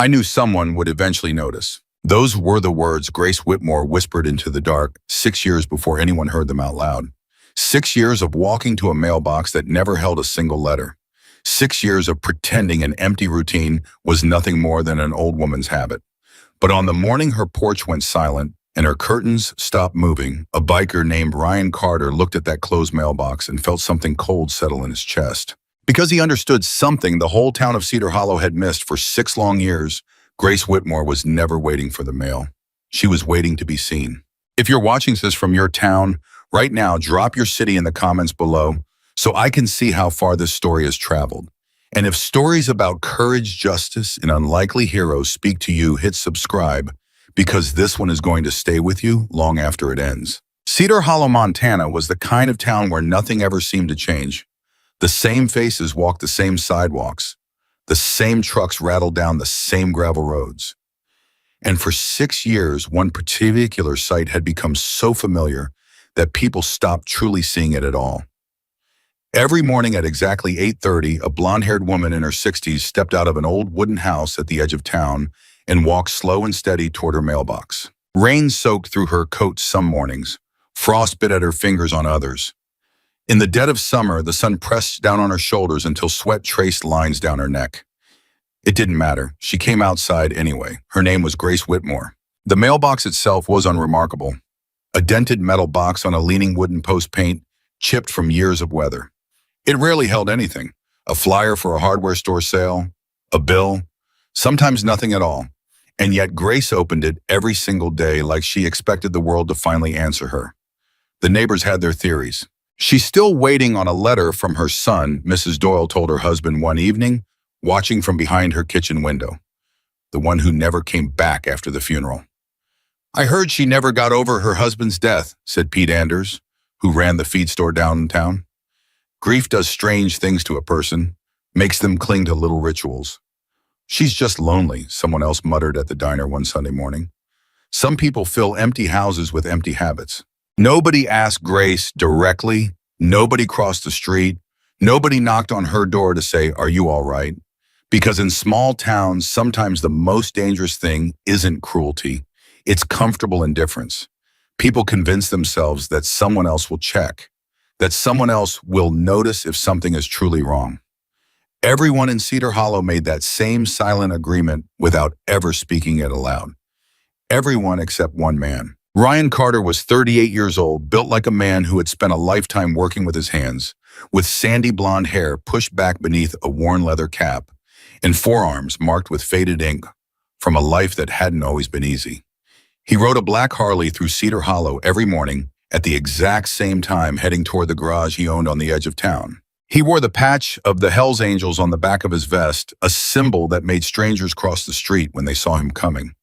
I knew someone would eventually notice. Those were the words Grace Whitmore whispered into the dark 6 years before anyone heard them out loud. 6 years of walking to a mailbox that never held a single letter. 6 years of pretending an empty routine was nothing more than an old woman's habit. But on the morning her porch went silent and her curtains stopped moving, a biker named Ryan Carter looked at that closed mailbox and felt something cold settle in his chest. Because he understood something the whole town of Cedar Hollow had missed for 6 long years, Grace Whitmore was never waiting for the mail. She was waiting to be seen. If you're watching this from your town, right now, drop your city in the comments below so I can see how far this story has traveled. And if stories about courage, justice, and unlikely heroes speak to you, hit subscribe, because this one is going to stay with you long after it ends. Cedar Hollow, Montana was the kind of town where nothing ever seemed to change. The same faces walked the same sidewalks. The same trucks rattled down the same gravel roads. And for 6 years, one particular sight had become so familiar that people stopped truly seeing it at all. Every morning at exactly 8:30, a blonde-haired woman in her 60s stepped out of an old wooden house at the edge of town and walked slow and steady toward her mailbox. Rain soaked through her coat some mornings. Frost bit at her fingers on others. In the dead of summer, the sun pressed down on her shoulders until sweat traced lines down her neck. It didn't matter. She came outside anyway. Her name was Grace Whitmore. The mailbox itself was unremarkable. A dented metal box on a leaning wooden post paint, chipped from years of weather. It rarely held anything. A flyer for a hardware store sale, a bill, sometimes nothing at all. And yet Grace opened it every single day like she expected the world to finally answer her. The neighbors had their theories. She's still waiting on a letter from her son, Mrs. Doyle told her husband one evening, watching from behind her kitchen window. The one who never came back after the funeral. I heard she never got over her husband's death, said Pete Anders, who ran the feed store downtown. Grief does strange things to a person, makes them cling to little rituals. She's just lonely, someone else muttered at the diner one Sunday morning. Some people fill empty houses with empty habits. Nobody asked Grace directly. Nobody crossed the street. Nobody knocked on her door to say, "Are you all right?" Because in small towns, sometimes the most dangerous thing isn't cruelty. It's comfortable indifference. People convince themselves that someone else will check, that someone else will notice if something is truly wrong. Everyone in Cedar Hollow made that same silent agreement without ever speaking it aloud. Everyone except one man. Ryan Carter was 38 years old, built like a man who had spent a lifetime working with his hands, with sandy blonde hair pushed back beneath a worn leather cap, and forearms marked with faded ink from a life that hadn't always been easy. He rode a black Harley through Cedar Hollow every morning at the exact same time, heading toward the garage he owned on the edge of town. He wore the patch of the Hells Angels on the back of his vest, a symbol that made strangers cross the street when they saw him coming.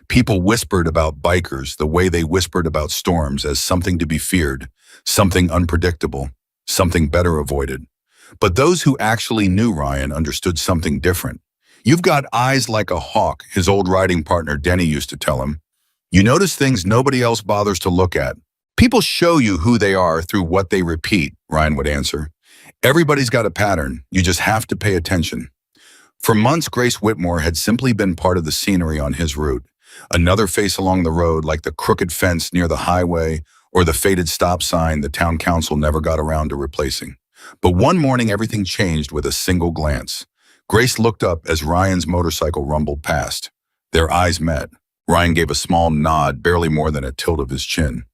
People whispered about bikers the way they whispered about storms, as something to be feared, something unpredictable, something better avoided. But those who actually knew Ryan understood something different. "You've got eyes like a hawk," his old riding partner Denny used to tell him. "You notice things nobody else bothers to look at. People show you who they are through what they repeat," Ryan would answer. "Everybody's got a pattern. You just have to pay attention." For months, Grace Whitmore had simply been part of the scenery on his route. Another face along the road, like the crooked fence near the highway or the faded stop sign the town council never got around to replacing. But one morning, everything changed with a single glance. Grace looked up as Ryan's motorcycle rumbled past. Their eyes met. Ryan gave a small nod, barely more than a tilt of his chin.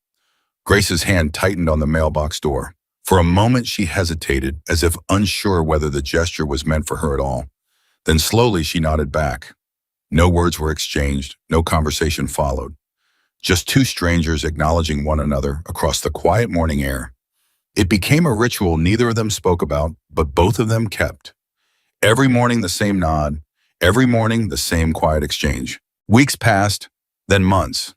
Grace's hand tightened on the mailbox door. For a moment, she hesitated, as if unsure whether the gesture was meant for her at all. Then slowly, she nodded back. No words were exchanged, no conversation followed. Just two strangers acknowledging one another across the quiet morning air. It became a ritual neither of them spoke about, but both of them kept. Every morning the same nod, every morning the same quiet exchange. Weeks passed, then months.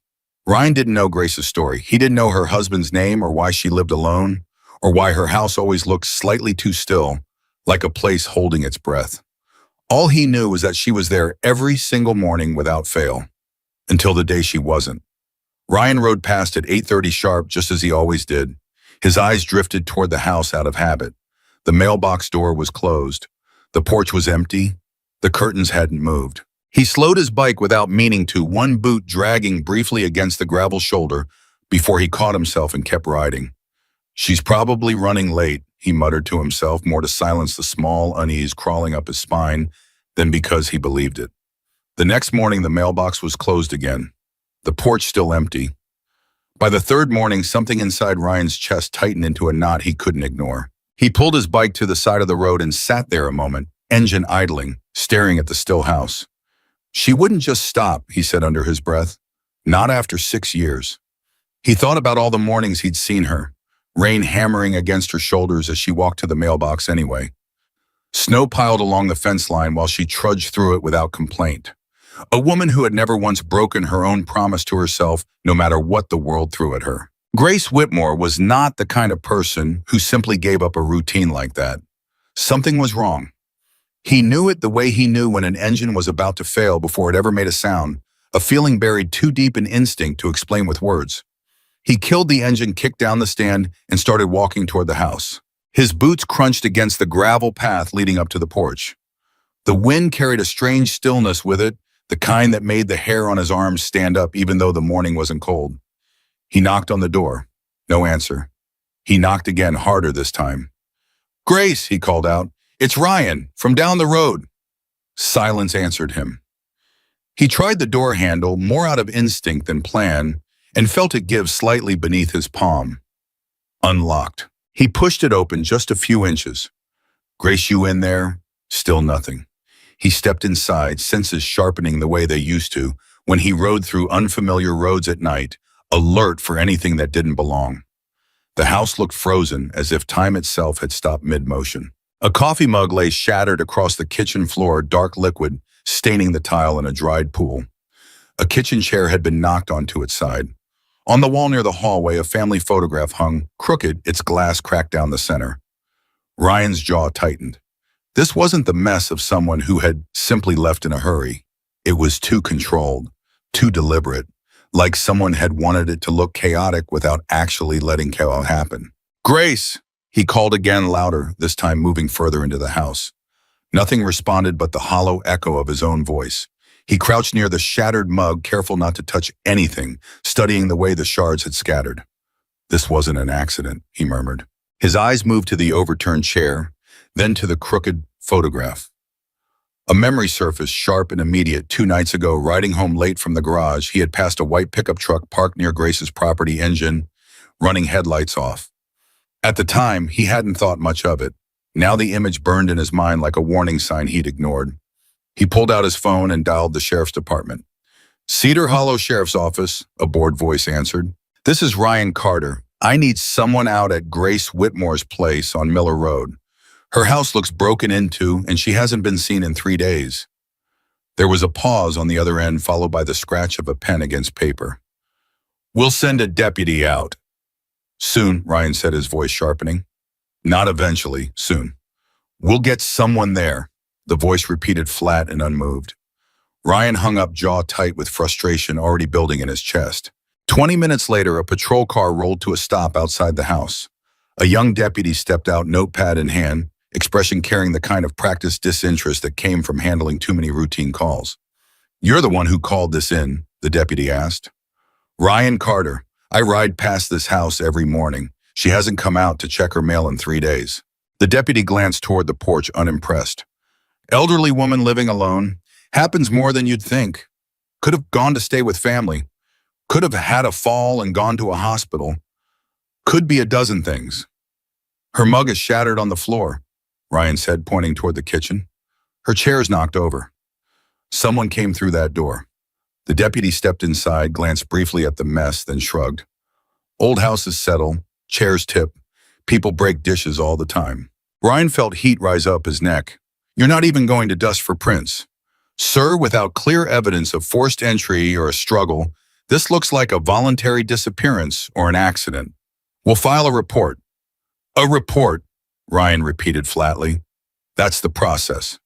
Ryan didn't know Grace's story. He didn't know her husband's name or why she lived alone, or why her house always looked slightly too still, like a place holding its breath. All he knew was that she was there every single morning without fail, until the day she wasn't. Ryan rode past at 8:30 sharp, just as he always did. His eyes drifted toward the house out of habit. The mailbox door was closed. The porch was empty. The curtains hadn't moved. He slowed his bike without meaning to, one boot dragging briefly against the gravel shoulder before he caught himself and kept riding. "She's probably running late," he muttered to himself, more to silence the small unease crawling up his spine than because he believed it. The next morning, the mailbox was closed again, the porch still empty. By the third morning, something inside Ryan's chest tightened into a knot he couldn't ignore. He pulled his bike to the side of the road and sat there a moment, engine idling, staring at the still house. "She wouldn't just stop," he said under his breath. "Not after 6 years." He thought about all the mornings he'd seen her, rain hammering against her shoulders as she walked to the mailbox anyway. Snow piled along the fence line while she trudged through it without complaint. A woman who had never once broken her own promise to herself, no matter what the world threw at her. Grace Whitmore was not the kind of person who simply gave up a routine like that. Something was wrong. He knew it the way he knew when an engine was about to fail before it ever made a sound, a feeling buried too deep in instinct to explain with words. He killed the engine, kicked down the stand, and started walking toward the house. His boots crunched against the gravel path leading up to the porch. The wind carried a strange stillness with it, the kind that made the hair on his arms stand up even though the morning wasn't cold. He knocked on the door. No answer. He knocked again, harder this time. "Grace," he called out. "It's Ryan, from down the road." Silence answered him. He tried the door handle, more out of instinct than plan, and felt it give slightly beneath his palm. Unlocked. He pushed it open just a few inches. "Grace, you in there?" Still nothing. He stepped inside, senses sharpening the way they used to when he rode through unfamiliar roads at night, alert for anything that didn't belong. The house looked frozen, as if time itself had stopped mid-motion. A coffee mug lay shattered across the kitchen floor, dark liquid staining the tile in a dried pool. A kitchen chair had been knocked onto its side. On the wall near the hallway, a family photograph hung, crooked, its glass cracked down the center. Ryan's jaw tightened. This wasn't the mess of someone who had simply left in a hurry. It was too controlled, too deliberate, like someone had wanted it to look chaotic without actually letting chaos happen. "Grace!" he called again, louder, this time moving further into the house. Nothing responded but the hollow echo of his own voice. He crouched near the shattered mug, careful not to touch anything, studying the way the shards had scattered. "This wasn't an accident," he murmured. His eyes moved to the overturned chair, then to the crooked photograph. A memory surfaced, sharp and immediate. 2 nights ago, riding home late from the garage, he had passed a white pickup truck parked near Grace's property, engine running, headlights off. At the time, he hadn't thought much of it. Now the image burned in his mind like a warning sign he'd ignored. He pulled out his phone and dialed the sheriff's department. "Cedar Hollow Sheriff's Office," a bored voice answered. "This is Ryan Carter. I need someone out at Grace Whitmore's place on Miller Road. Her house looks broken into, and she hasn't been seen in 3 days." There was a pause on the other end, followed by the scratch of a pen against paper. "We'll send a deputy out." "Soon," Ryan said, his voice sharpening. "Not eventually, soon. We'll get someone there," the voice repeated, flat and unmoved. Ryan hung up, jaw tight with frustration already building in his chest. 20 minutes later, a patrol car rolled to a stop outside the house. A young deputy stepped out, notepad in hand, expression carrying the kind of practiced disinterest that came from handling too many routine calls. "You're the one who called this in?" the deputy asked. "Ryan Carter. I ride past this house every morning. She hasn't come out to check her mail in 3 days." The deputy glanced toward the porch, unimpressed. "Elderly woman living alone. Happens more than you'd think. Could have gone to stay with family. Could have had a fall and gone to a hospital. Could be a dozen things. Her mug is shattered on the floor," Ryan said, pointing toward the kitchen. "Her chair's knocked over. Someone came through that door." The deputy stepped inside, glanced briefly at the mess, then shrugged. "Old houses settle, chairs tip, people break dishes all the time." Ryan felt heat rise up his neck. "You're not even going to dust for prints. Sir, without clear evidence of forced entry or a struggle, this looks like a voluntary disappearance or an accident. We'll file a report." "A report," Ryan repeated flatly. "That's the process."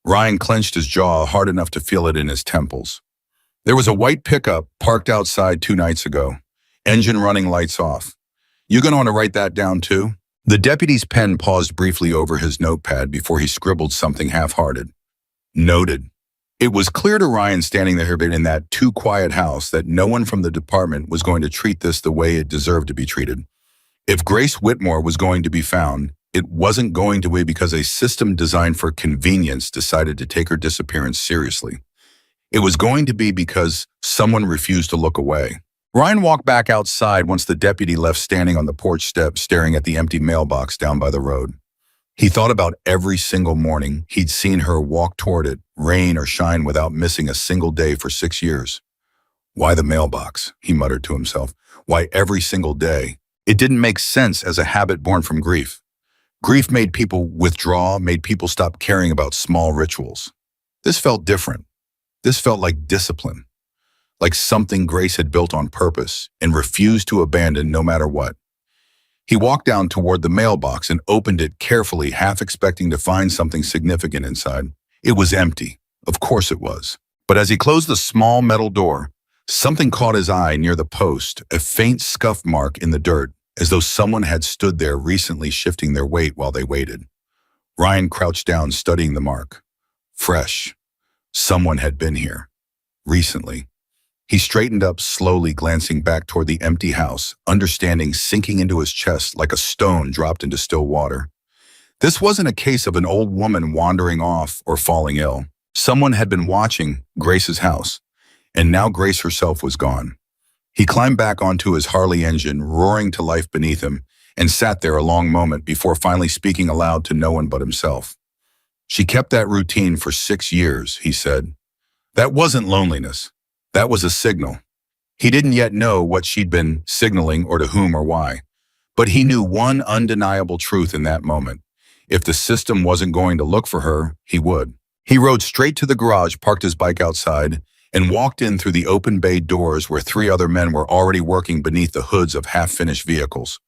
Ryan clenched his jaw hard enough to feel it in his temples. "There was a white pickup parked outside 2 nights ago. Engine running, lights off. You gonna want to write that down too?" The deputy's pen paused briefly over his notepad before he scribbled something half-hearted. "Noted." It was clear to Ryan standing there in that too-quiet house that no one from the department was going to treat this the way it deserved to be treated. If Grace Whitmore was going to be found, it wasn't going to be because a system designed for convenience decided to take her disappearance seriously. It was going to be because someone refused to look away. Ryan walked back outside once the deputy left, standing on the porch steps staring at the empty mailbox down by the road. He thought about every single morning he'd seen her walk toward it, rain or shine, without missing a single day for 6 years. Why the mailbox? He muttered to himself. Why every single day? It didn't make sense as a habit born from grief. Grief made people withdraw, made people stop caring about small rituals. This felt different. This felt like discipline, like something Grace had built on purpose and refused to abandon no matter what. He walked down toward the mailbox and opened it carefully, half expecting to find something significant inside. It was empty. Of course it was. But as he closed the small metal door, something caught his eye near the post, a faint scuff mark in the dirt, as though someone had stood there recently, shifting their weight while they waited. Ryan crouched down, studying the mark. Fresh. Someone had been here. Recently. He straightened up slowly, glancing back toward the empty house, understanding sinking into his chest like a stone dropped into still water. This wasn't a case of an old woman wandering off or falling ill. Someone had been watching Grace's house, and now Grace herself was gone. He climbed back onto his Harley engine, roaring to life beneath him, and sat there a long moment before finally speaking aloud to no one but himself. She kept that routine for 6 years, he said. That wasn't loneliness. That was a signal. He didn't yet know what she'd been signaling or to whom or why. But he knew one undeniable truth in that moment. If the system wasn't going to look for her, he would. He rode straight to the garage, parked his bike outside, and walked in through the open bay doors where 3 other men were already working beneath the hoods of half-finished vehicles.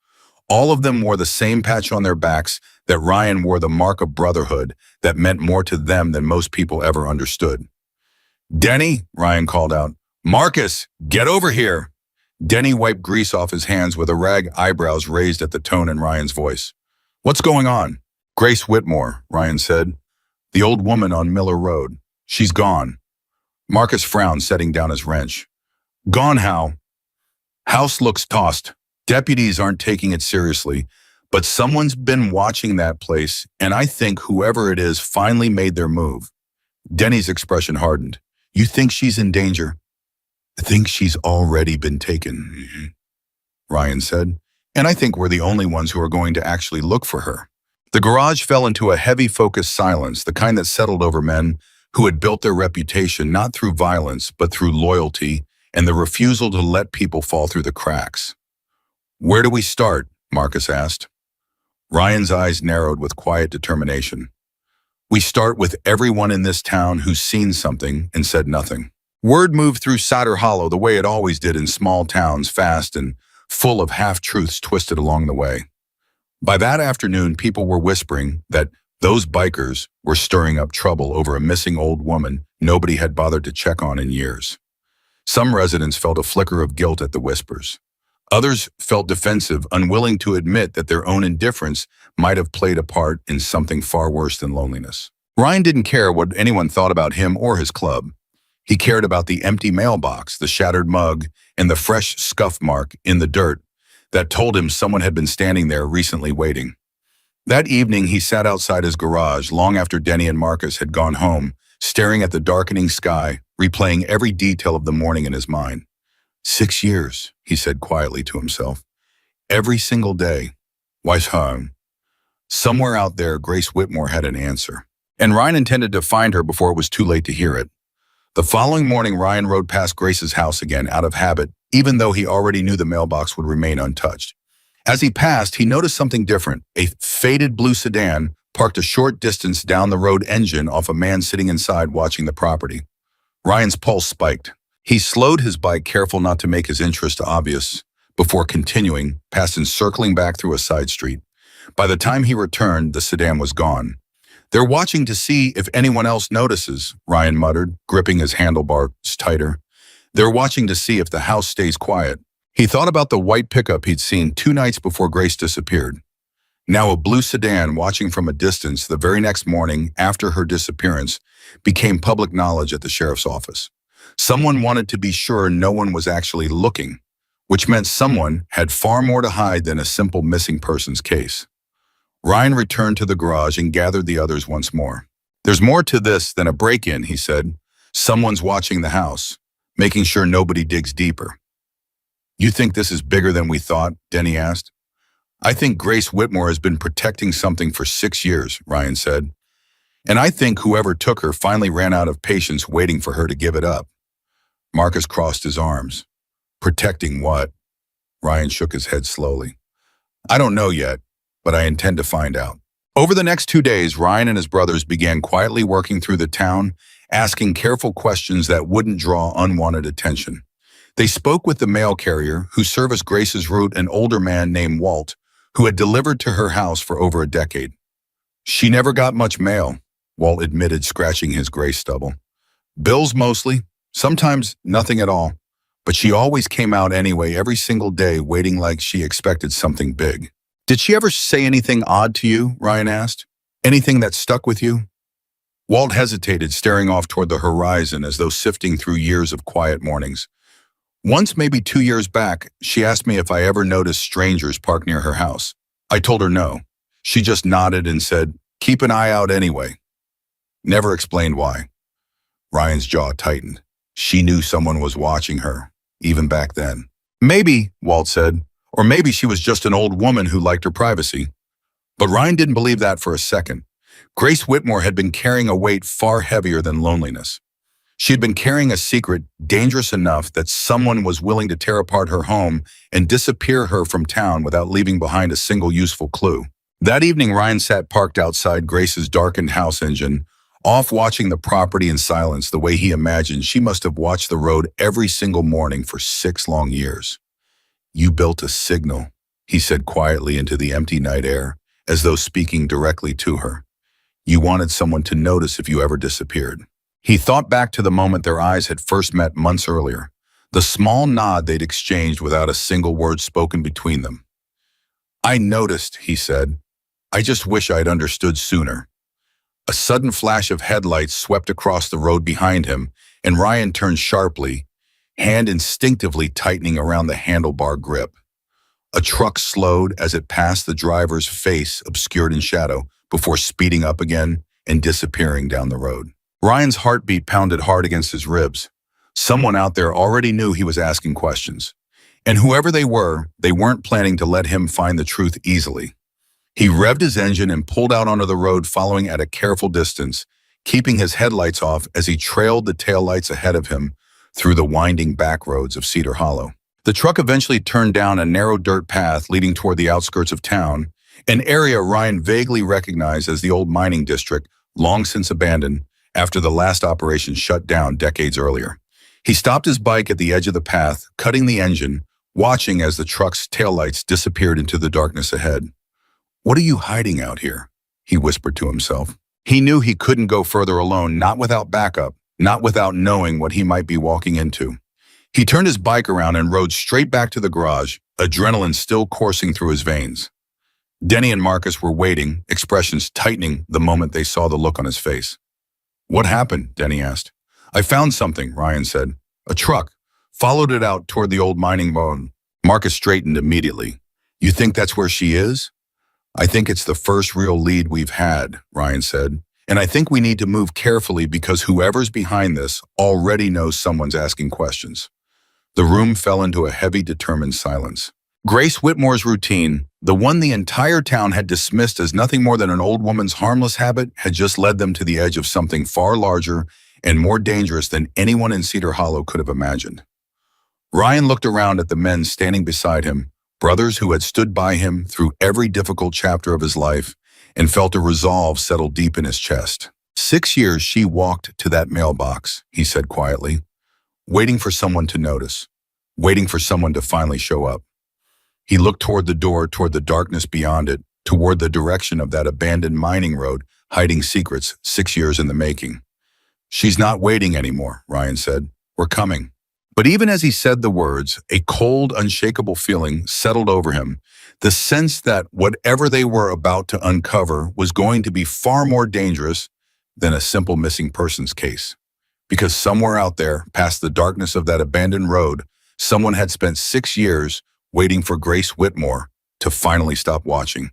All of them wore the same patch on their backs that Ryan wore, the mark of brotherhood that meant more to them than most people ever understood. "Denny," Ryan called out. "Marcus, get over here." Denny wiped grease off his hands with a rag, eyebrows raised at the tone in Ryan's voice. "What's going on?" "Grace Whitmore," Ryan said. "The old woman on Miller Road. She's gone." Marcus frowned, setting down his wrench. "Gone how?" "House looks tossed. Deputies aren't taking it seriously, but someone's been watching that place, and I think whoever it is finally made their move." Denny's expression hardened. "You think she's in danger?" "I think she's already been taken," Ryan said. "And I think we're the only ones who are going to actually look for her." The garage fell into a heavy, focused silence, the kind that settled over men who had built their reputation not through violence, but through loyalty and the refusal to let people fall through the cracks. "Where do we start?" Marcus asked. Ryan's eyes narrowed with quiet determination. "We start with everyone in this town who's seen something and said nothing." Word moved through Cider Hollow the way it always did in small towns, fast and full of half-truths twisted along the way. By that afternoon, people were whispering that those bikers were stirring up trouble over a missing old woman nobody had bothered to check on in years. Some residents felt a flicker of guilt at the whispers. Others felt defensive, unwilling to admit that their own indifference might have played a part in something far worse than loneliness. Ryan didn't care what anyone thought about him or his club. He cared about the empty mailbox, the shattered mug, and the fresh scuff mark in the dirt that told him someone had been standing there recently waiting. That evening, he sat outside his garage long after Denny and Marcus had gone home, staring at the darkening sky, replaying every detail of the morning in his mind. 6 years, he said quietly to himself. Every single day. Why's home? Somewhere out there, Grace Whitmore had an answer. And Ryan intended to find her before it was too late to hear it. The following morning, Ryan rode past Grace's house again out of habit, even though he already knew the mailbox would remain untouched. As he passed, he noticed something different. A faded blue sedan parked a short distance down the road, engine off a man sitting inside watching the property. Ryan's pulse spiked. He slowed his bike, careful not to make his interest obvious, before continuing past and circling back through a side street. By the time he returned, the sedan was gone. "They're watching to see if anyone else notices," Ryan muttered, gripping his handlebars tighter. "They're watching to see if the house stays quiet." He thought about the white pickup he'd seen 2 nights before Grace disappeared. Now a blue sedan watching from a distance the very next morning after her disappearance became public knowledge at the sheriff's office. Someone wanted to be sure no one was actually looking, which meant someone had far more to hide than a simple missing persons case. Ryan returned to the garage and gathered the others once more. "There's more to this than a break-in," he said. "Someone's watching the house, making sure nobody digs deeper." "You think this is bigger than we thought?" Denny asked. "I think Grace Whitmore has been protecting something for 6 years," Ryan said. "And I think whoever took her finally ran out of patience waiting for her to give it up." Marcus crossed his arms. "Protecting what?" Ryan shook his head slowly. "I don't know yet, but I intend to find out." Over the next 2 days, Ryan and his brothers began quietly working through the town, asking careful questions that wouldn't draw unwanted attention. They spoke with the mail carrier who serviced Grace's route, an older man named Walt, who had delivered to her house for over a decade. "She never got much mail," Walt admitted, scratching his gray stubble. "Bills mostly, sometimes nothing at all. But she always came out anyway every single day, waiting like she expected something big." "Did she ever say anything odd to you?" Ryan asked. "Anything that stuck with you?" Walt hesitated, staring off toward the horizon as though sifting through years of quiet mornings. "Once, maybe 2 years back, she asked me if I ever noticed strangers parked near her house. I told her no. She just nodded and said, 'Keep an eye out anyway.' Never explained why." Ryan's jaw tightened. She knew someone was watching her, even back then. "Maybe," Walt said, "or maybe she was just an old woman who liked her privacy." But Ryan didn't believe that for a second. Grace Whitmore had been carrying a weight far heavier than loneliness. She had been carrying a secret dangerous enough that someone was willing to tear apart her home and disappear her from town without leaving behind a single useful clue. That evening, Ryan sat parked outside Grace's darkened house engine, off watching the property in silence the way he imagined she must have watched the road every single morning for 6 long years. "You built a signal," he said quietly into the empty night air, as though speaking directly to her. "You wanted someone to notice if you ever disappeared." He thought back to the moment their eyes had first met months earlier, the small nod they'd exchanged without a single word spoken between them. "I noticed," he said. "I just wish I'd understood sooner." A sudden flash of headlights swept across the road behind him, and Ryan turned sharply, hand instinctively tightening around the handlebar grip. A truck slowed as it passed the driver's face, obscured in shadow, before speeding up again and disappearing down the road. Ryan's heartbeat pounded hard against his ribs. Someone out there already knew he was asking questions. And whoever they weren't planning to let him find the truth easily. He revved his engine and pulled out onto the road, following at a careful distance, keeping his headlights off as he trailed the taillights ahead of him through the winding back roads of Cedar Hollow. The truck eventually turned down a narrow dirt path leading toward the outskirts of town, an area Ryan vaguely recognized as the old mining district, long since abandoned after the last operation shut down decades earlier. He stopped his bike at the edge of the path, cutting the engine, watching as the truck's taillights disappeared into the darkness ahead. "What are you hiding out here?" he whispered to himself. He knew he couldn't go further alone, not without backup, not without knowing what he might be walking into. He turned his bike around and rode straight back to the garage, adrenaline still coursing through his veins. Denny and Marcus were waiting, expressions tightening the moment they saw the look on his face. "What happened?" Denny asked. "I found something," Ryan said. "A truck. Followed it out toward the old mining road." Marcus straightened immediately. "You think that's where she is?" "I think it's the first real lead we've had," Ryan said. "And I think we need to move carefully because whoever's behind this already knows someone's asking questions." The room fell into a heavy, determined silence. Grace Whitmore's routine, the one the entire town had dismissed as nothing more than an old woman's harmless habit, had just led them to the edge of something far larger and more dangerous than anyone in Cedar Hollow could have imagined. Ryan looked around at the men standing beside him, brothers who had stood by him through every difficult chapter of his life, and felt a resolve settle deep in his chest. 6 years she walked to that mailbox, he said quietly, waiting for someone to notice, waiting for someone to finally show up. He looked toward the door, toward the darkness beyond it, toward the direction of that abandoned mining road, hiding secrets 6 years in the making. "She's not waiting anymore," Ryan said. "We're coming." But even as he said the words, a cold, unshakable feeling settled over him The sense that whatever they were about to uncover was going to be far more dangerous than a simple missing persons case. Because somewhere out there, past the darkness of that abandoned road, someone had spent 6 years waiting for Grace Whitmore to finally stop watching.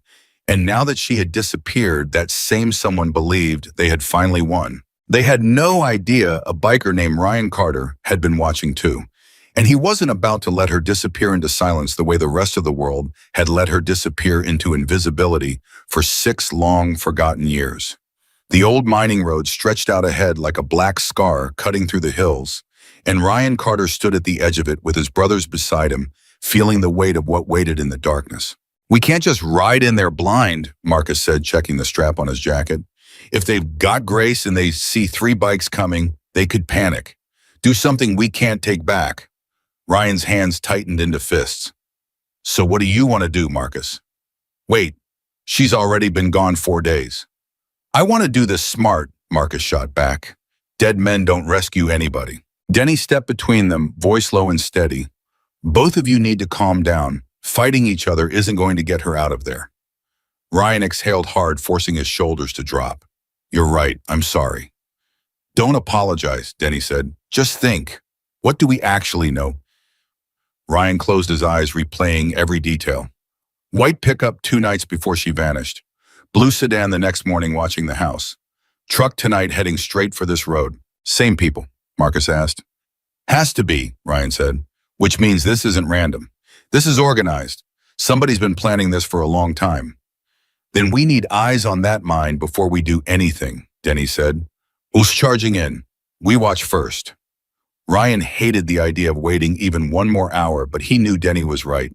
And now that she had disappeared, that same someone believed they had finally won. They had no idea a biker named Ryan Carter had been watching too. And he wasn't about to let her disappear into silence the way the rest of the world had let her disappear into invisibility for 6 long, forgotten years. The old mining road stretched out ahead like a black scar cutting through the hills, and Ryan Carter stood at the edge of it with his brothers beside him, feeling the weight of what waited in the darkness. "We can't just ride in there blind," Marcus said, checking the strap on his jacket. "If they've got Grace and they see 3 bikes coming, they could panic. Do something we can't take back." Ryan's hands tightened into fists. "So what do you want to do, Marcus?" "Wait, she's already been gone 4 days." "I want to do this smart," Marcus shot back. "Dead men don't rescue anybody." Denny stepped between them, voice low and steady. "Both of you need to calm down. Fighting each other isn't going to get her out of there." Ryan exhaled hard, forcing his shoulders to drop. "You're right, I'm sorry." "Don't apologize," Denny said. "Just think. What do we actually know?" Ryan closed his eyes, replaying every detail. White pickup 2 nights before she vanished. Blue sedan the next morning watching the house. Truck tonight heading straight for this road. "Same people?" Marcus asked. "Has to be," Ryan said, "which means this isn't random. This is organized. Somebody's been planning this for a long time." "Then we need eyes on that mine before we do anything," Denny said. "Who's charging in? We watch first." Ryan hated the idea of waiting even 1 more hour, but he knew Denny was right.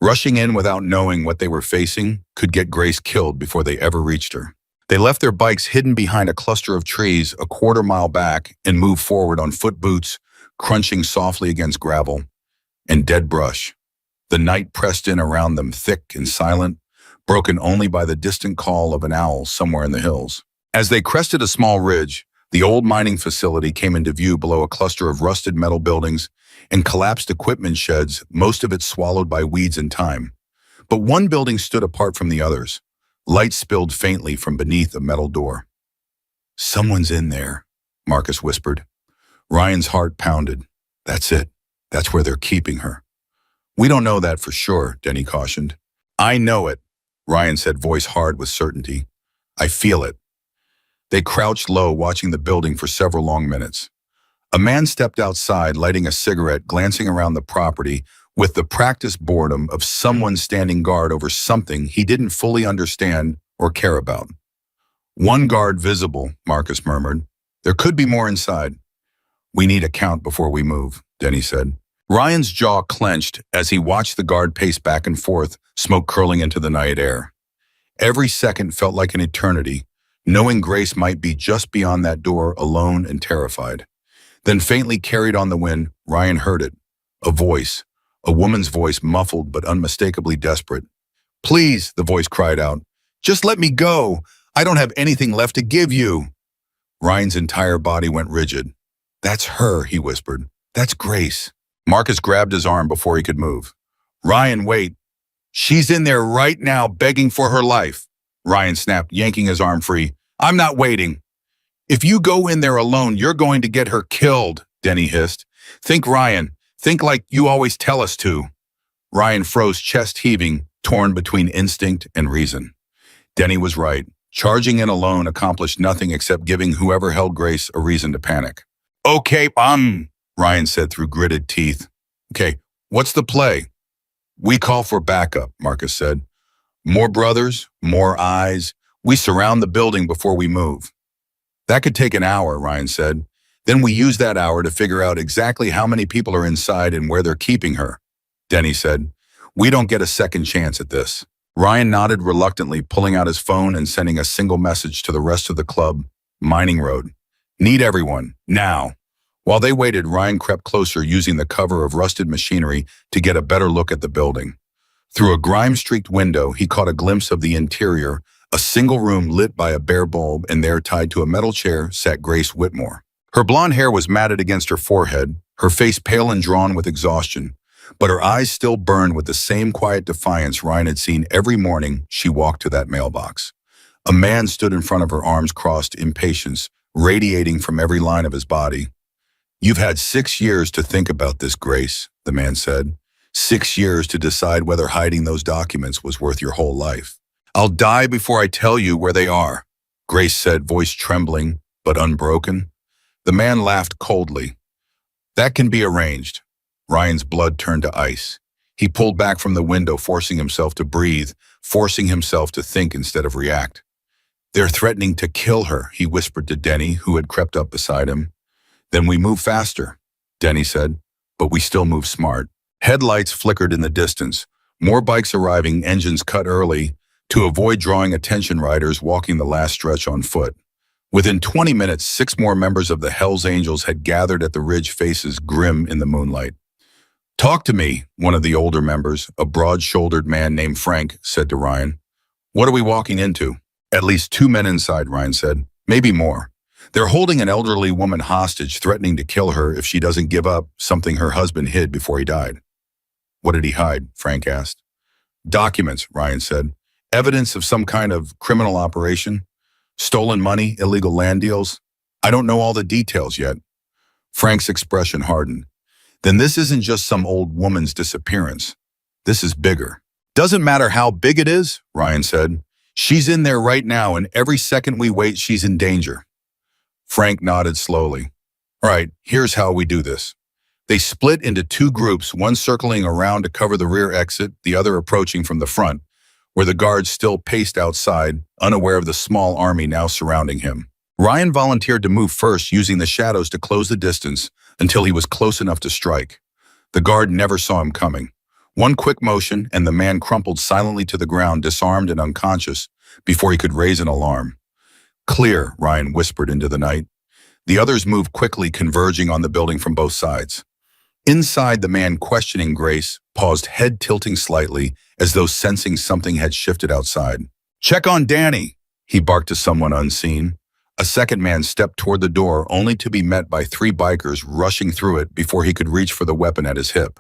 Rushing in without knowing what they were facing could get Grace killed before they ever reached her. They left their bikes hidden behind a cluster of trees a 1/4 mile back and moved forward on foot boots, crunching softly against gravel and dead brush. The night pressed in around them, thick and silent, broken only by the distant call of an owl somewhere in the hills. As they crested a small ridge, the old mining facility came into view below a cluster of rusted metal buildings and collapsed equipment sheds, most of it swallowed by weeds and time. But one building stood apart from the others. Light spilled faintly from beneath a metal door. "Someone's in there," Marcus whispered. Ryan's heart pounded. "That's it. That's where they're keeping her." "We don't know that for sure," Denny cautioned. "I know it," Ryan said, voice hard with certainty. "I feel it." They crouched low, watching the building for several long minutes. A man stepped outside, lighting a cigarette, glancing around the property with the practiced boredom of someone standing guard over something he didn't fully understand or care about. "One guard visible," Marcus murmured. "There could be more inside." "We need a count before we move," Denny said. Ryan's jaw clenched as he watched the guard pace back and forth, smoke curling into the night air. Every second felt like an eternity, knowing Grace might be just beyond that door, alone and terrified. Then faintly carried on the wind, Ryan heard it. A voice, a woman's voice, muffled but unmistakably desperate. "Please," the voice cried out. "Just let me go. I don't have anything left to give you." Ryan's entire body went rigid. "That's her," he whispered. "That's Grace." Marcus grabbed his arm before he could move. "Ryan, wait. She's in there right now begging for her life." Ryan snapped, yanking his arm free. "I'm not waiting." "If you go in there alone, you're going to get her killed," Denny hissed. "Think, Ryan. Think like you always tell us to." Ryan froze, chest heaving, torn between instinct and reason. Denny was right. Charging in alone accomplished nothing except giving whoever held Grace a reason to panic. "Okay, Ryan said through gritted teeth. "Okay, what's the play?" "We call for backup," Marcus said. "More brothers, more eyes. We surround the building before we move." "That could take an hour," Ryan said. "Then we use that hour to figure out exactly how many people are inside and where they're keeping her." Denny said, "We don't get a second chance at this." Ryan nodded reluctantly, pulling out his phone and sending a single message to the rest of the club. "Mining Road. Need everyone, now." While they waited, Ryan crept closer, using the cover of rusted machinery to get a better look at the building. Through a grime-streaked window, he caught a glimpse of the interior, a single room lit by a bare bulb, and there, tied to a metal chair, sat Grace Whitmore. Her blonde hair was matted against her forehead, her face pale and drawn with exhaustion, but her eyes still burned with the same quiet defiance Ryan had seen every morning she walked to that mailbox. A man stood in front of her, arms crossed, impatience radiating from every line of his body. "You've had 6 years to think about this, Grace," the man said. "6 years to decide whether hiding those documents was worth your whole life." "I'll die before I tell you where they are," Grace said, voice trembling but unbroken. The man laughed coldly. "That can be arranged." Ryan's blood turned to ice. He pulled back from the window, forcing himself to breathe, forcing himself to think instead of react. "They're threatening to kill her," he whispered to Denny, who had crept up beside him. "Then we move faster," Denny said, "but we still move smart." Headlights flickered in the distance. More bikes arriving, engines cut early, to avoid drawing attention, riders walking the last stretch on foot. Within 20 minutes, 6 more members of the Hells Angels had gathered at the ridge, faces grim in the moonlight. "Talk to me," one of the older members, a broad-shouldered man named Frank, said to Ryan. "What are we walking into?" "At least 2 men inside," Ryan said. "Maybe more. They're holding an elderly woman hostage, threatening to kill her if she doesn't give up something her husband hid before he died." "What did he hide?" Frank asked. "Documents," Ryan said. "Evidence of some kind of criminal operation. Stolen money, illegal land deals. I don't know all the details yet." Frank's expression hardened. "Then this isn't just some old woman's disappearance. This is bigger." "Doesn't matter how big it is," Ryan said. "She's in there right now, and every second we wait, she's in danger." Frank nodded slowly. "All right, here's how we do this." They split into 2 groups, one circling around to cover the rear exit, the other approaching from the front, where the guards still paced outside, unaware of the small army now surrounding him. Ryan volunteered to move first, using the shadows to close the distance until he was close enough to strike. The guard never saw him coming. One quick motion, and the man crumpled silently to the ground, disarmed and unconscious, before he could raise an alarm. "Clear," Ryan whispered into the night. The others moved quickly, converging on the building from both sides. Inside, the man questioning Grace paused, head tilting slightly, as though sensing something had shifted outside. "Check on Danny," he barked to someone unseen. A second man stepped toward the door, only to be met by 3 bikers rushing through it before he could reach for the weapon at his hip.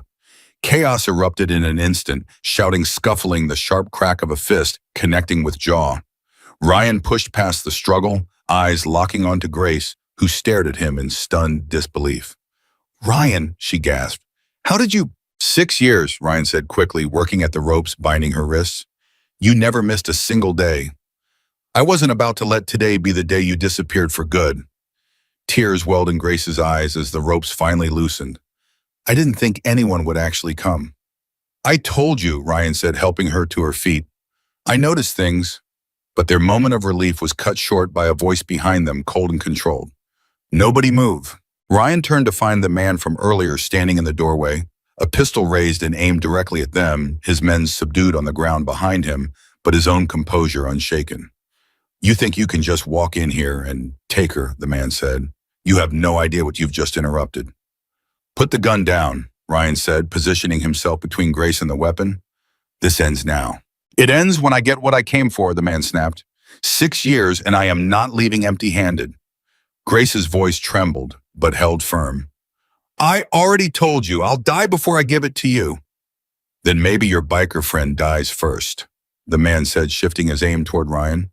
Chaos erupted in an instant, shouting, scuffling, the sharp crack of a fist connecting with jaw. Ryan pushed past the struggle, eyes locking onto Grace, who stared at him in stunned disbelief. "Ryan," she gasped. "How did you—" "6 years," Ryan said quickly, working at the ropes binding her wrists. "You never missed a single day. I wasn't about to let today be the day you disappeared for good." Tears welled in Grace's eyes as the ropes finally loosened. "I didn't think anyone would actually come." "I told you," Ryan said, helping her to her feet. "I noticed things." But their moment of relief was cut short by a voice behind them, cold and controlled. "Nobody move." Ryan turned to find the man from earlier standing in the doorway, a pistol raised and aimed directly at them, his men subdued on the ground behind him, but his own composure unshaken. "You think you can just walk in here and take her," the man said. "You have no idea what you've just interrupted." "Put the gun down," Ryan said, positioning himself between Grace and the weapon. "This ends now." "It ends when I get what I came for," the man snapped. 6 years, and I am not leaving empty-handed." Grace's voice trembled, but held firm. "I already told you, I'll die before I give it to you." "Then maybe your biker friend dies first," the man said, shifting his aim toward Ryan.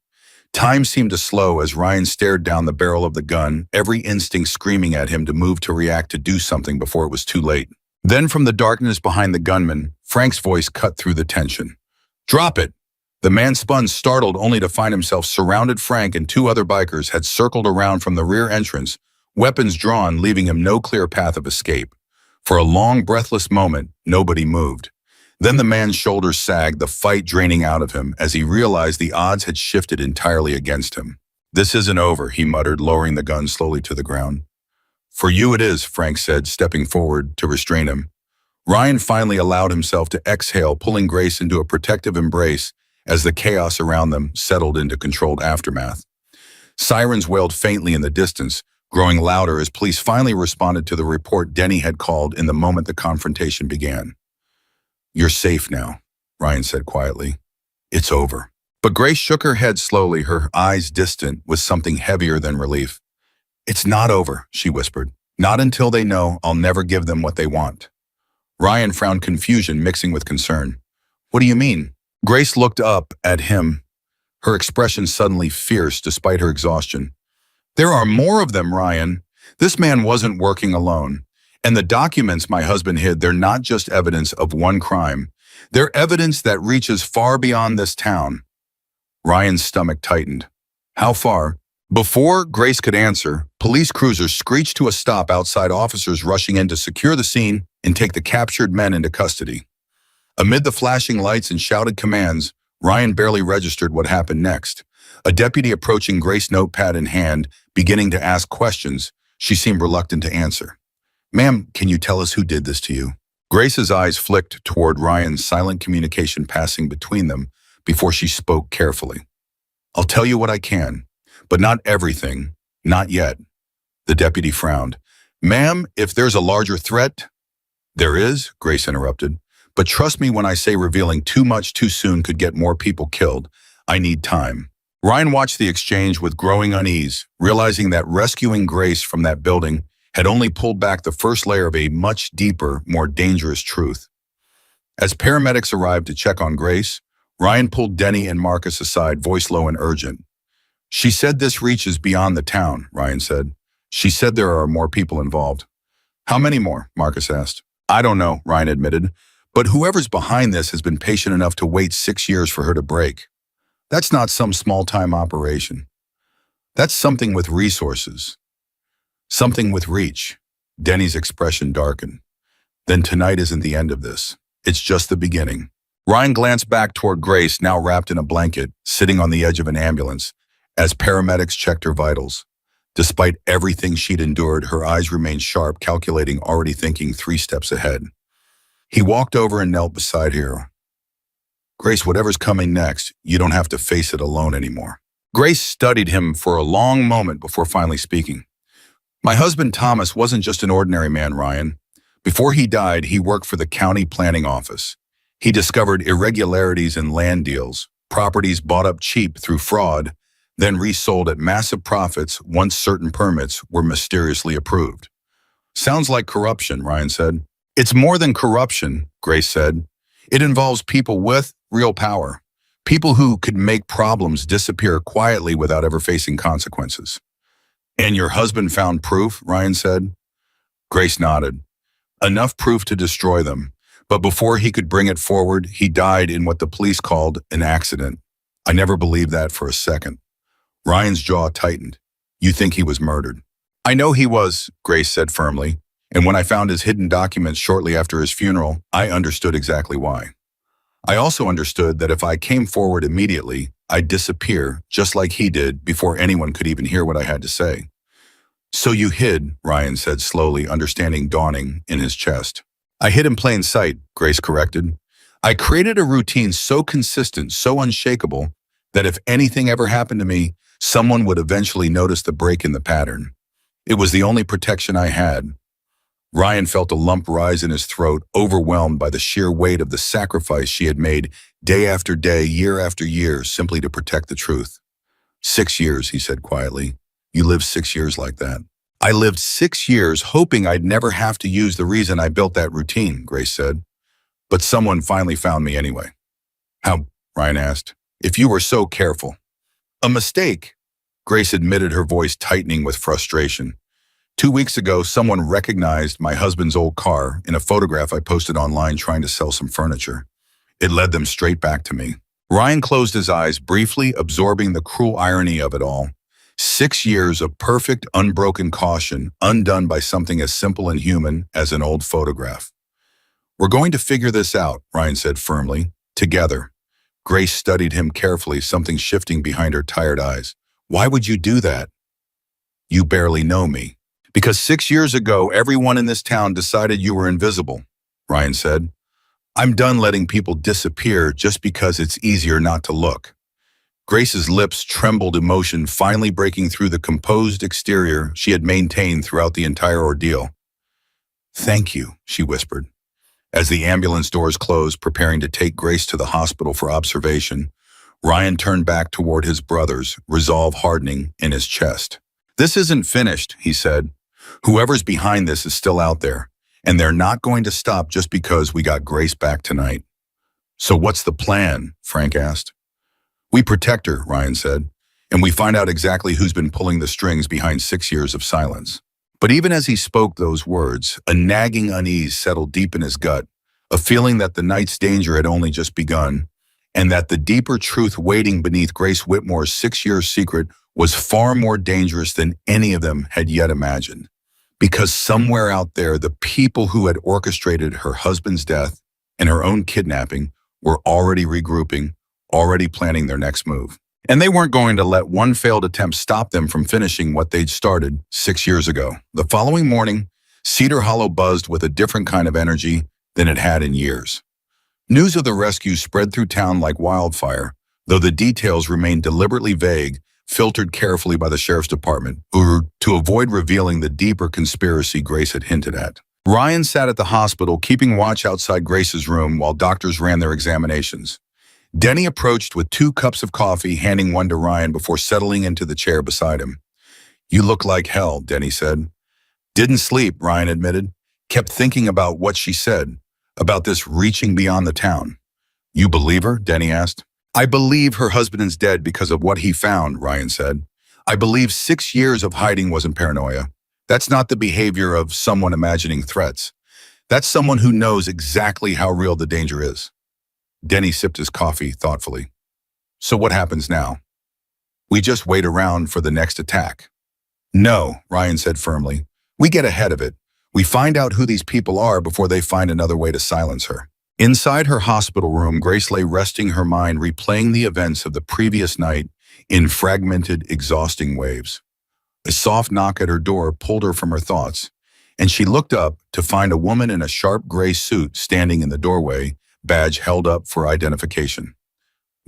Time seemed to slow as Ryan stared down the barrel of the gun, every instinct screaming at him to move, to react, to do something before it was too late. Then from the darkness behind the gunman, Frank's voice cut through the tension. "Drop it!" The man spun, startled, only to find himself surrounded. Frank and 2 other bikers had circled around from the rear entrance, weapons drawn, leaving him no clear path of escape. For a long, breathless moment, nobody moved. Then the man's shoulders sagged, the fight draining out of him, as he realized the odds had shifted entirely against him. "This isn't over," he muttered, lowering the gun slowly to the ground. "For you it is," Frank said, stepping forward to restrain him. Ryan finally allowed himself to exhale, pulling Grace into a protective embrace as the chaos around them settled into controlled aftermath. Sirens wailed faintly in the distance, growing louder as police finally responded to the report Denny had called in the moment the confrontation began. "You're safe now," Ryan said quietly. "It's over." But Grace shook her head slowly, her eyes distant with something heavier than relief. "It's not over," she whispered. "Not until they know I'll never give them what they want." Ryan frowned confusion mixing with concern. What do you mean? Grace looked up at him, her expression suddenly fierce despite her exhaustion. There are more of them, Ryan. This man wasn't working alone. And the documents my husband hid, they're not just evidence of one crime. They're evidence that reaches far beyond this town. Ryan's stomach tightened. How far? Before Grace could answer, police cruisers screeched to a stop outside, officers rushing in to secure the scene and take the captured men into custody. Amid the flashing lights and shouted commands, Ryan barely registered what happened next. A deputy approaching Grace, notepad in hand, beginning to ask questions. She seemed reluctant to answer. Ma'am, can you tell us who did this to you? Grace's eyes flicked toward Ryan's, silent communication passing between them before she spoke carefully. I'll tell you what I can, but not everything, not yet. The deputy frowned. Ma'am, if there's a larger threat— There is, Grace interrupted, but trust me when I say revealing too much too soon could get more people killed. I need time. Ryan watched the exchange with growing unease, realizing that rescuing Grace from that building had only pulled back the first layer of a much deeper, more dangerous truth. As paramedics arrived to check on Grace, Ryan pulled Denny and Marcus aside, voice low and urgent. She said this reaches beyond the town, Ryan said. She said there are more people involved. How many more? Marcus asked. I don't know, Ryan admitted, but whoever's behind this has been patient enough to wait 6 years for her to break. That's not some small-time operation. That's something with resources. Something with reach. Denny's expression darkened. Then tonight isn't the end of this. It's just the beginning. Ryan glanced back toward Grace, now wrapped in a blanket, sitting on the edge of an ambulance, as paramedics checked her vitals. Despite everything she'd endured, her eyes remained sharp, calculating, already thinking 3 steps ahead. He walked over and knelt beside her. Grace, whatever's coming next, you don't have to face it alone anymore. Grace studied him for a long moment before finally speaking. My husband Thomas wasn't just an ordinary man, Ryan. Before he died, he worked for the county planning office. He discovered irregularities in land deals, properties bought up cheap through fraud, then resold at massive profits once certain permits were mysteriously approved. Sounds like corruption, Ryan said. It's more than corruption, Grace said. It involves people with real power, people who could make problems disappear quietly without ever facing consequences. And your husband found proof, Ryan said. Grace nodded. Enough proof to destroy them, but before he could bring it forward, he died in what the police called an accident. I never believed that for a second. Ryan's jaw tightened. You think he was murdered? I know he was, Grace said firmly, and when I found his hidden documents shortly after his funeral, I understood exactly why. I also understood that if I came forward immediately, I'd disappear, just like he did, before anyone could even hear what I had to say. So you hid, Ryan said slowly, understanding dawning in his chest. I hid in plain sight, Grace corrected. I created a routine so consistent, so unshakable, that if anything ever happened to me, someone would eventually notice the break in the pattern. It was the only protection I had. Ryan felt a lump rise in his throat, overwhelmed by the sheer weight of the sacrifice she had made day after day, year after year, simply to protect the truth. 6 years, he said quietly. You lived 6 years like that. I lived 6 years hoping I'd never have to use the reason I built that routine, Grace said. But someone finally found me anyway. How? Ryan asked. If you were so careful. A mistake, Grace admitted, her voice tightening with frustration. 2 weeks ago, someone recognized my husband's old car in a photograph I posted online trying to sell some furniture. It led them straight back to me. Ryan closed his eyes, briefly absorbing the cruel irony of it all. 6 years of perfect, unbroken caution, undone by something as simple and human as an old photograph. We're going to figure this out, Ryan said firmly. Together. Grace studied him carefully, something shifting behind her tired eyes. Why would you do that? You barely know me. Because 6 years ago, everyone in this town decided you were invisible, Ryan said. I'm done letting people disappear just because it's easier not to look. Grace's lips trembled, emotion finally breaking through the composed exterior she had maintained throughout the entire ordeal. Thank you, she whispered. As the ambulance doors closed, preparing to take Grace to the hospital for observation, Ryan turned back toward his brothers, resolve hardening in his chest. This isn't finished, he said. Whoever's behind this is still out there, And they're not going to stop just because we got Grace back tonight. So what's the plan? Frank asked. We protect her, Ryan said, and we find out exactly who's been pulling the strings behind 6 years of silence. But even as he spoke those words, a nagging unease settled deep in his gut, a feeling that the night's danger had only just begun, and that the deeper truth waiting beneath Grace Whitmore's 6-year secret was far more dangerous than any of them had yet imagined. Because somewhere out there, the people who had orchestrated her husband's death and her own kidnapping were already regrouping, already planning their next move. And they weren't going to let one failed attempt stop them from finishing what they'd started 6 years ago. The following morning, Cedar Hollow buzzed with a different kind of energy than it had in years. News of the rescue spread through town like wildfire, though the details remained deliberately vague, filtered carefully by the sheriff's department, to avoid revealing the deeper conspiracy Grace had hinted at. Ryan sat at the hospital, keeping watch outside Grace's room while doctors ran their examinations. Denny approached with 2 cups of coffee, handing one to Ryan before settling into the chair beside him. You look like hell, Denny said. Didn't sleep, Ryan admitted. Kept thinking about what she said, about this reaching beyond the town. You believe her? Denny asked. I believe her husband is dead because of what he found, Ryan said. I believe 6 years of hiding wasn't paranoia. That's not the behavior of someone imagining threats. That's someone who knows exactly how real the danger is. Denny sipped his coffee thoughtfully. So what happens now? We just wait around for the next attack. No, Ryan said firmly. We get ahead of it. We find out who these people are before they find another way to silence her. Inside her hospital room, Grace lay resting her mind, replaying the events of the previous night in fragmented, exhausting waves. A soft knock at her door pulled her from her thoughts, and she looked up to find a woman in a sharp gray suit standing in the doorway, badge held up for identification.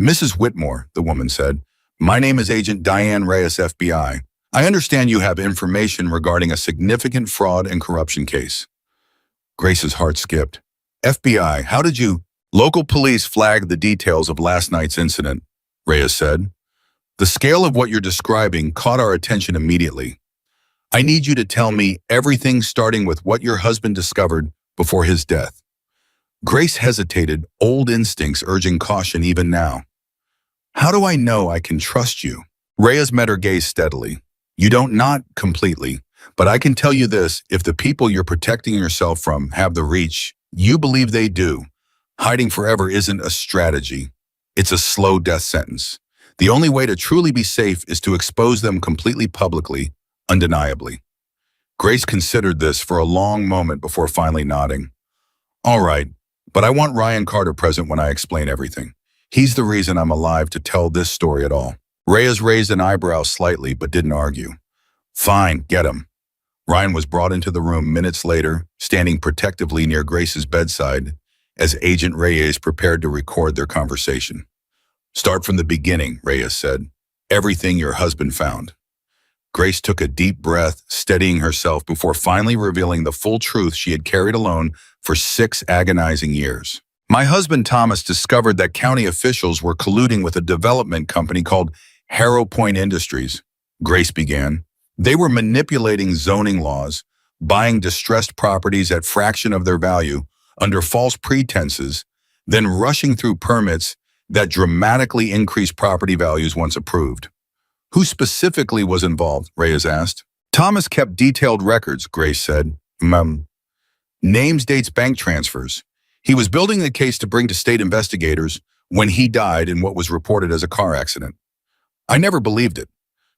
Mrs. Whitmore, the woman said, my name is Agent Diane Reyes, FBI. I understand you have information regarding a significant fraud and corruption case. Grace's heart skipped. FBI, how did you? Local police flagged the details of last night's incident, Reyes said. The scale of what you're describing caught our attention immediately. I need you to tell me everything starting with what your husband discovered before his death. Grace hesitated, old instincts urging caution even now. How do I know I can trust you? Reyes met her gaze steadily. You don't, not completely, but I can tell you this, if the people you're protecting yourself from have the reach, you believe they do. Hiding forever isn't a strategy. It's a slow death sentence. The only way to truly be safe is to expose them completely publicly, undeniably. Grace considered this for a long moment before finally nodding. All right, but I want Ryan Carter present when I explain everything. He's the reason I'm alive to tell this story at all. Reyes raised an eyebrow slightly but didn't argue. Fine, get him. Ryan was brought into the room minutes later, standing protectively near Grace's bedside as Agent Reyes prepared to record their conversation. Start from the beginning, Reyes said. Everything your husband found. Grace took a deep breath, steadying herself before finally revealing the full truth she had carried alone for 6 agonizing years. My husband Thomas discovered that county officials were colluding with a development company called Harrow Point Industries, Grace began. They were manipulating zoning laws, buying distressed properties at fraction of their value under false pretenses, then rushing through permits that dramatically increased property values once approved. Who specifically was involved? Reyes asked. Thomas kept detailed records, Grace said. Names, dates, bank transfers. He was building the case to bring to state investigators when he died in what was reported as a car accident. I never believed it.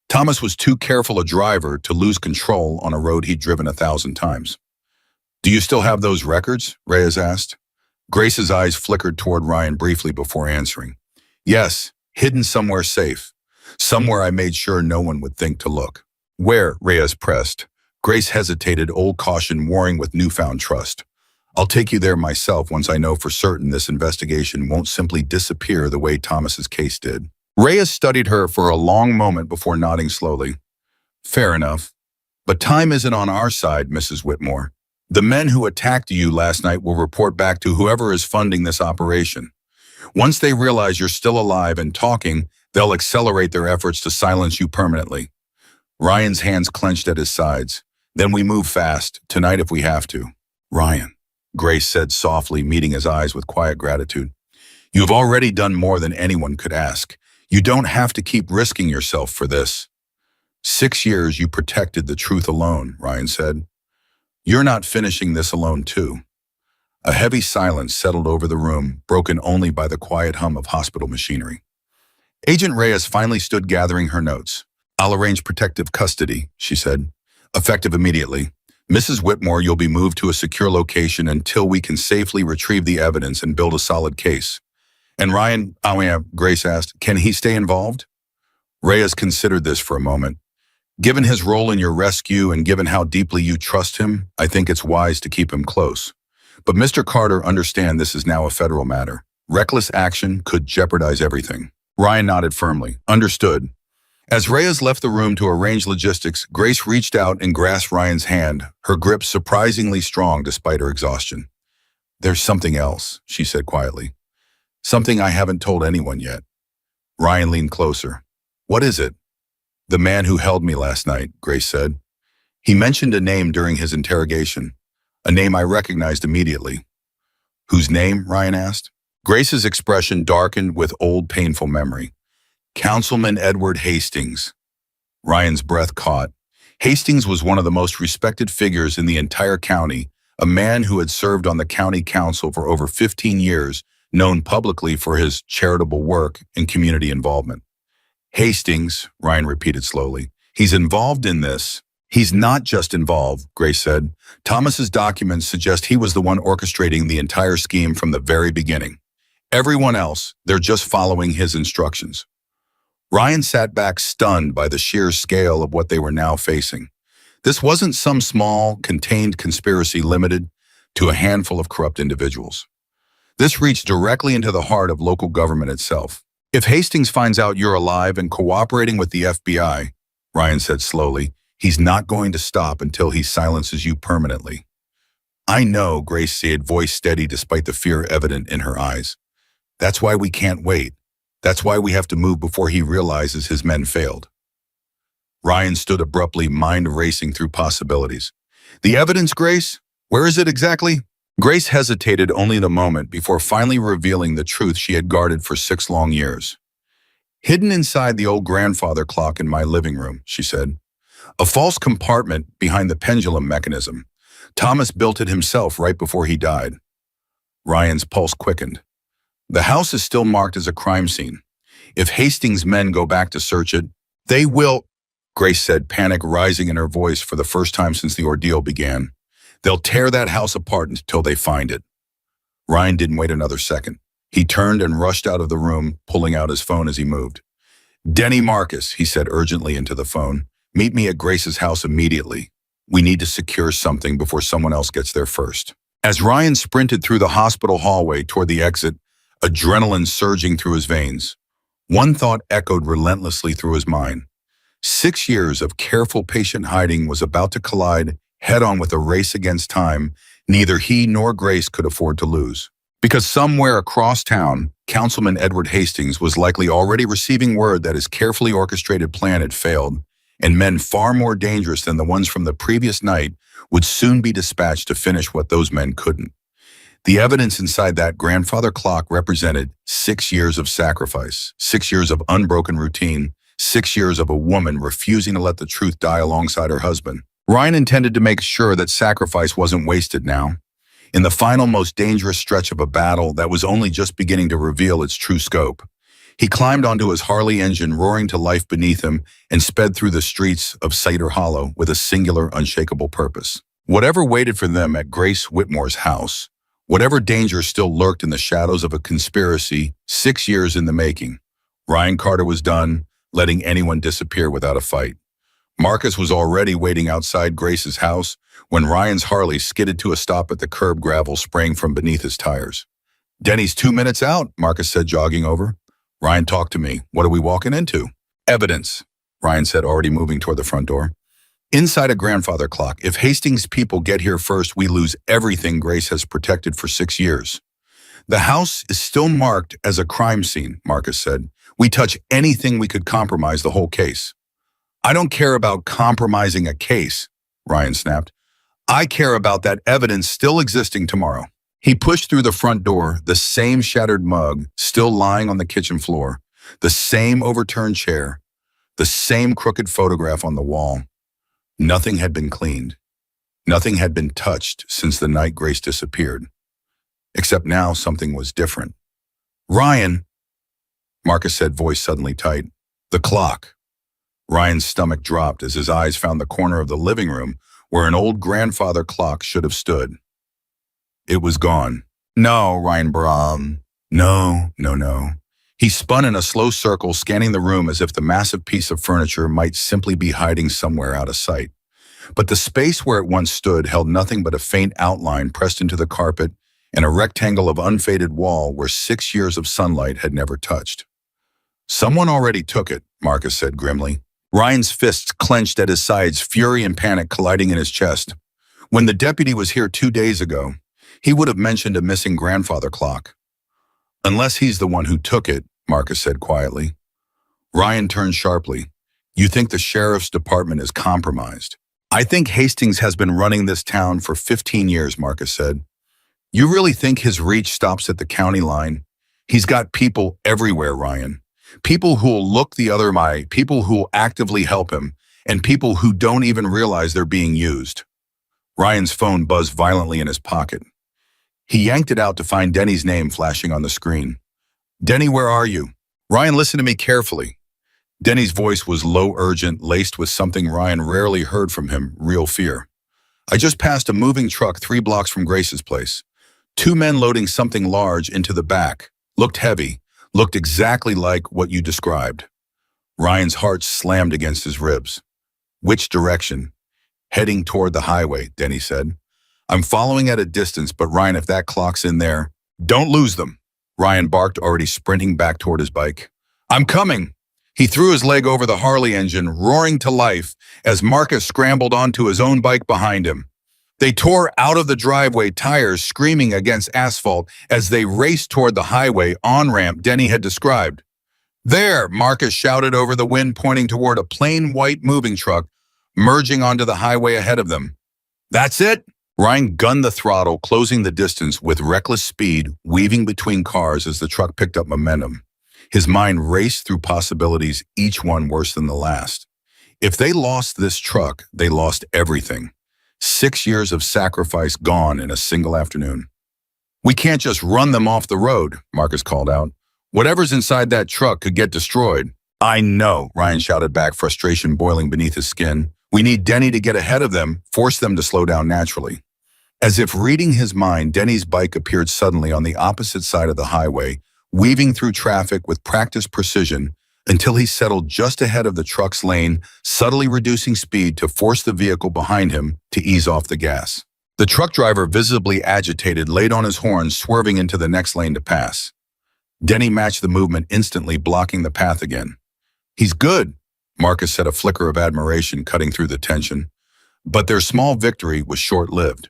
Thomas was too careful a driver to lose control on a road he'd driven 1,000 times. Do you still have those records? Reyes asked. Grace's eyes flickered toward Ryan briefly before answering. Yes, hidden somewhere safe. Somewhere I made sure no one would think to look. Where? Reyes pressed. Grace hesitated, old caution warring with newfound trust. I'll take you there myself once I know for certain this investigation won't simply disappear the way Thomas's case did. Reyes studied her for a long moment before nodding slowly. Fair enough. But time isn't on our side, Mrs. Whitmore. The men who attacked you last night will report back to whoever is funding this operation. Once they realize you're still alive and talking, they'll accelerate their efforts to silence you permanently. Ryan's hands clenched at his sides. Then we move fast, tonight if we have to. Ryan, Grace said softly, meeting his eyes with quiet gratitude. You have already done more than anyone could ask. You don't have to keep risking yourself for this. 6 years you protected the truth alone, Ryan said. You're not finishing this alone too. A heavy silence settled over the room, broken only by the quiet hum of hospital machinery. Agent Reyes finally stood gathering her notes. I'll arrange protective custody, she said. Effective immediately. Mrs. Whitmore, you'll be moved to a secure location until we can safely retrieve the evidence and build a solid case. And Ryan, Grace asked, can he stay involved? Reyes considered this for a moment. Given his role in your rescue and given how deeply you trust him, I think it's wise to keep him close. But Mr. Carter, understand this is now a federal matter. Reckless action could jeopardize everything. Ryan nodded firmly. Understood. As Reyes left the room to arrange logistics, Grace reached out and grasped Ryan's hand, her grip surprisingly strong despite her exhaustion. There's something else, she said quietly. Something I haven't told anyone yet. Ryan leaned closer. What is it? The man who held me last night, Grace said. He mentioned a name during his interrogation, a name I recognized immediately. Whose name? Ryan asked. Grace's expression darkened with old painful memory. Councilman Edward Hastings. Ryan's breath caught. Hastings was one of the most respected figures in the entire county, a man who had served on the county council for over 15 years, known publicly for his charitable work and community involvement. Hastings, Ryan repeated slowly. He's involved in this. He's not just involved, Grace said. Thomas's documents suggest he was the one orchestrating the entire scheme from the very beginning. Everyone else, they're just following his instructions. Ryan sat back stunned by the sheer scale of what they were now facing. This wasn't some small, contained conspiracy limited to a handful of corrupt individuals. This reached directly into the heart of local government itself. If Hastings finds out you're alive and cooperating with the FBI, Ryan said slowly, he's not going to stop until he silences you permanently. I know, Grace said, voice steady despite the fear evident in her eyes. That's why we can't wait. That's why we have to move before he realizes his men failed. Ryan stood abruptly, mind racing through possibilities. The evidence, Grace? Where is it exactly? Grace hesitated only a moment before finally revealing the truth she had guarded for 6 long years. Hidden inside the old grandfather clock in my living room, she said. A false compartment behind the pendulum mechanism. Thomas built it himself right before he died. Ryan's pulse quickened. The house is still marked as a crime scene. If Hastings' men go back to search it, they will, Grace said, panic rising in her voice for the first time since the ordeal began. They'll tear that house apart until they find it. Ryan didn't wait another second. He turned and rushed out of the room, pulling out his phone as he moved. Denny Marcus, he said urgently into the phone, meet me at Grace's house immediately. We need to secure something before someone else gets there first. As Ryan sprinted through the hospital hallway toward the exit, adrenaline surging through his veins, one thought echoed relentlessly through his mind. 6 years of careful patient hiding was about to collide head-on with a race against time neither he nor Grace could afford to lose. Because somewhere across town, Councilman Edward Hastings was likely already receiving word that his carefully orchestrated plan had failed, and men far more dangerous than the ones from the previous night would soon be dispatched to finish what those men couldn't. The evidence inside that grandfather clock represented 6 years of sacrifice, 6 years of unbroken routine, 6 years of a woman refusing to let the truth die alongside her husband. Ryan intended to make sure that sacrifice wasn't wasted now. In the final, most dangerous stretch of a battle that was only just beginning to reveal its true scope, he climbed onto his Harley engine, roaring to life beneath him, and sped through the streets of Cider Hollow with a singular, unshakable purpose. Whatever waited for them at Grace Whitmore's house, whatever danger still lurked in the shadows of a conspiracy 6 years in the making, Ryan Carter was done letting anyone disappear without a fight. Marcus was already waiting outside Grace's house when Ryan's Harley skidded to a stop at the curb, gravel spraying from beneath his tires. Denny's 2 minutes out, Marcus said, jogging over. Ryan, talk to me. What are we walking into? Evidence, Ryan said, already moving toward the front door. Inside a grandfather clock, if Hastings' people get here first, we lose everything Grace has protected for 6 years. The house is still marked as a crime scene, Marcus said. We touch anything we could compromise the whole case. I don't care about compromising a case, Ryan snapped. I care about that evidence still existing tomorrow. He pushed through the front door, the same shattered mug still lying on the kitchen floor, the same overturned chair, the same crooked photograph on the wall. Nothing had been cleaned. Nothing had been touched since the night Grace disappeared. Except now something was different. Ryan, Marcus said, voice suddenly tight. The clock. Ryan's stomach dropped as his eyes found the corner of the living room where an old grandfather clock should have stood. It was gone. No, Ryan Brom. No. He spun in a slow circle, scanning the room as if the massive piece of furniture might simply be hiding somewhere out of sight. But the space where it once stood held nothing but a faint outline pressed into the carpet and a rectangle of unfaded wall where 6 years of sunlight had never touched. Someone already took it, Marcus said grimly. Ryan's fists clenched at his sides, fury and panic colliding in his chest. When the deputy was here 2 days ago, he would have mentioned a missing grandfather clock. Unless he's the one who took it, Marcus said quietly. Ryan turned sharply. You think the sheriff's department is compromised? I think Hastings has been running this town for 15 years, Marcus said. You really think his reach stops at the county line? He's got people everywhere, Ryan. People who'll look the other way, people who'll actively help him, and people who don't even realize they're being used. Ryan's phone buzzed violently in his pocket. He yanked it out to find Denny's name flashing on the screen. Denny, where are you? Ryan, listen to me carefully. Denny's voice was low, urgent, laced with something Ryan rarely heard from him, real fear. I just passed a moving truck 3 blocks from Grace's place. 2 men loading something large into the back. Looked heavy. Looked exactly like what you described. Ryan's heart slammed against his ribs. Which direction? Heading toward the highway, Denny said. I'm following at a distance, but Ryan, if that clock's in there, don't lose them. Ryan barked, already sprinting back toward his bike. I'm coming. He threw his leg over the Harley engine, roaring to life as Marcus scrambled onto his own bike behind him. They tore out of the driveway, tires screaming against asphalt as they raced toward the highway on-ramp Denny had described. There, Marcus shouted over the wind, pointing toward a plain white moving truck merging onto the highway ahead of them. That's it? Ryan gunned the throttle, closing the distance with reckless speed, weaving between cars as the truck picked up momentum. His mind raced through possibilities, each one worse than the last. If they lost this truck, they lost everything. 6 years of sacrifice gone in a single afternoon. We can't just run them off the road, Marcus called out. Whatever's inside that truck could get destroyed. I know, Ryan shouted back, frustration boiling beneath his skin. We need Denny to get ahead of them, force them to slow down naturally. As if reading his mind, Denny's bike appeared suddenly on the opposite side of the highway, weaving through traffic with practiced precision until he settled just ahead of the truck's lane, subtly reducing speed to force the vehicle behind him to ease off the gas. The truck driver, visibly agitated, laid on his horn, swerving into the next lane to pass. Denny matched the movement instantly, blocking the path again. He's good, Marcus said, a flicker of admiration cutting through the tension. But their small victory was short-lived.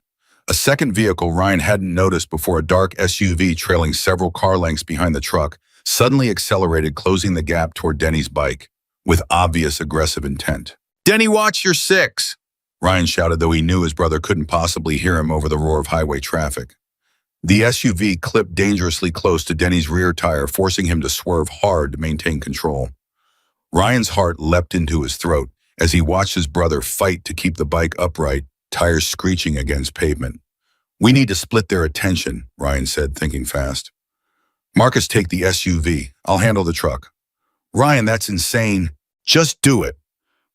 A second vehicle Ryan hadn't noticed before, a dark SUV trailing several car lengths behind the truck, suddenly accelerated, closing the gap toward Denny's bike, with obvious aggressive intent. Denny, watch your 6! Ryan shouted, though he knew his brother couldn't possibly hear him over the roar of highway traffic. The SUV clipped dangerously close to Denny's rear tire, forcing him to swerve hard to maintain control. Ryan's heart leapt into his throat as he watched his brother fight to keep the bike upright, tires screeching against pavement. We need to split their attention, Ryan said, thinking fast. Marcus, take the SUV. I'll handle the truck. Ryan, that's insane. Just do it.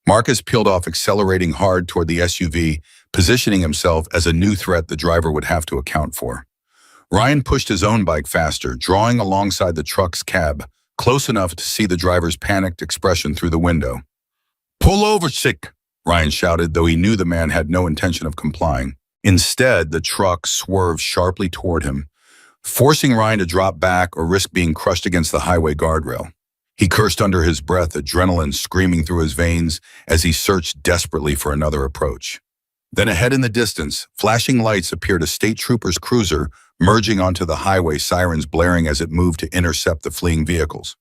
Marcus peeled off, accelerating hard toward the SUV, positioning himself as a new threat the driver would have to account for. Ryan pushed his own bike faster, drawing alongside the truck's cab, close enough to see the driver's panicked expression through the window. Pull over, sick, Ryan shouted, though he knew the man had no intention of complying. Instead, the truck swerved sharply toward him, forcing Ryan to drop back or risk being crushed against the highway guardrail. He cursed under his breath, adrenaline screaming through his veins as he searched desperately for another approach. Then ahead in the distance, flashing lights appeared, a state trooper's cruiser merging onto the highway, sirens blaring as it moved to intercept the fleeing vehicles.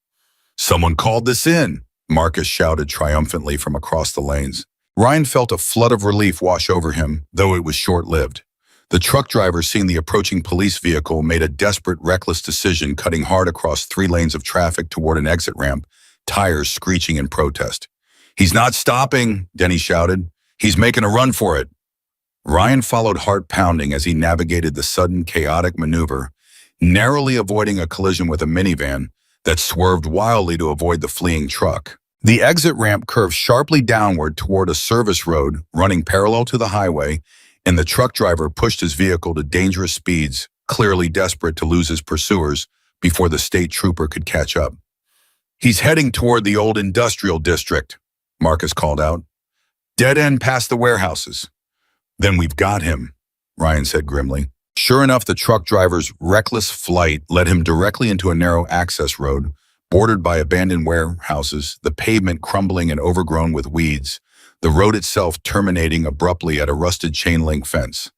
Someone called this in, Marcus shouted triumphantly from across the lanes. Ryan felt a flood of relief wash over him, though it was short-lived. The truck driver, seeing the approaching police vehicle, made a desperate, reckless decision, cutting hard across 3 lanes of traffic toward an exit ramp, tires screeching in protest. "He's not stopping," Denny shouted. "He's making a run for it." Ryan followed, heart pounding, as he navigated the sudden, chaotic maneuver, narrowly avoiding a collision with a minivan that swerved wildly to avoid the fleeing truck. The exit ramp curved sharply downward toward a service road running parallel to the highway, and the truck driver pushed his vehicle to dangerous speeds, clearly desperate to lose his pursuers before the state trooper could catch up. "He's heading toward the old industrial district," Marcus called out. "Dead end past the warehouses." "Then we've got him," Ryan said grimly. Sure enough, the truck driver's reckless flight led him directly into a narrow access road, bordered by abandoned warehouses, the pavement crumbling and overgrown with weeds, the road itself terminating abruptly at a rusted chain-link fence.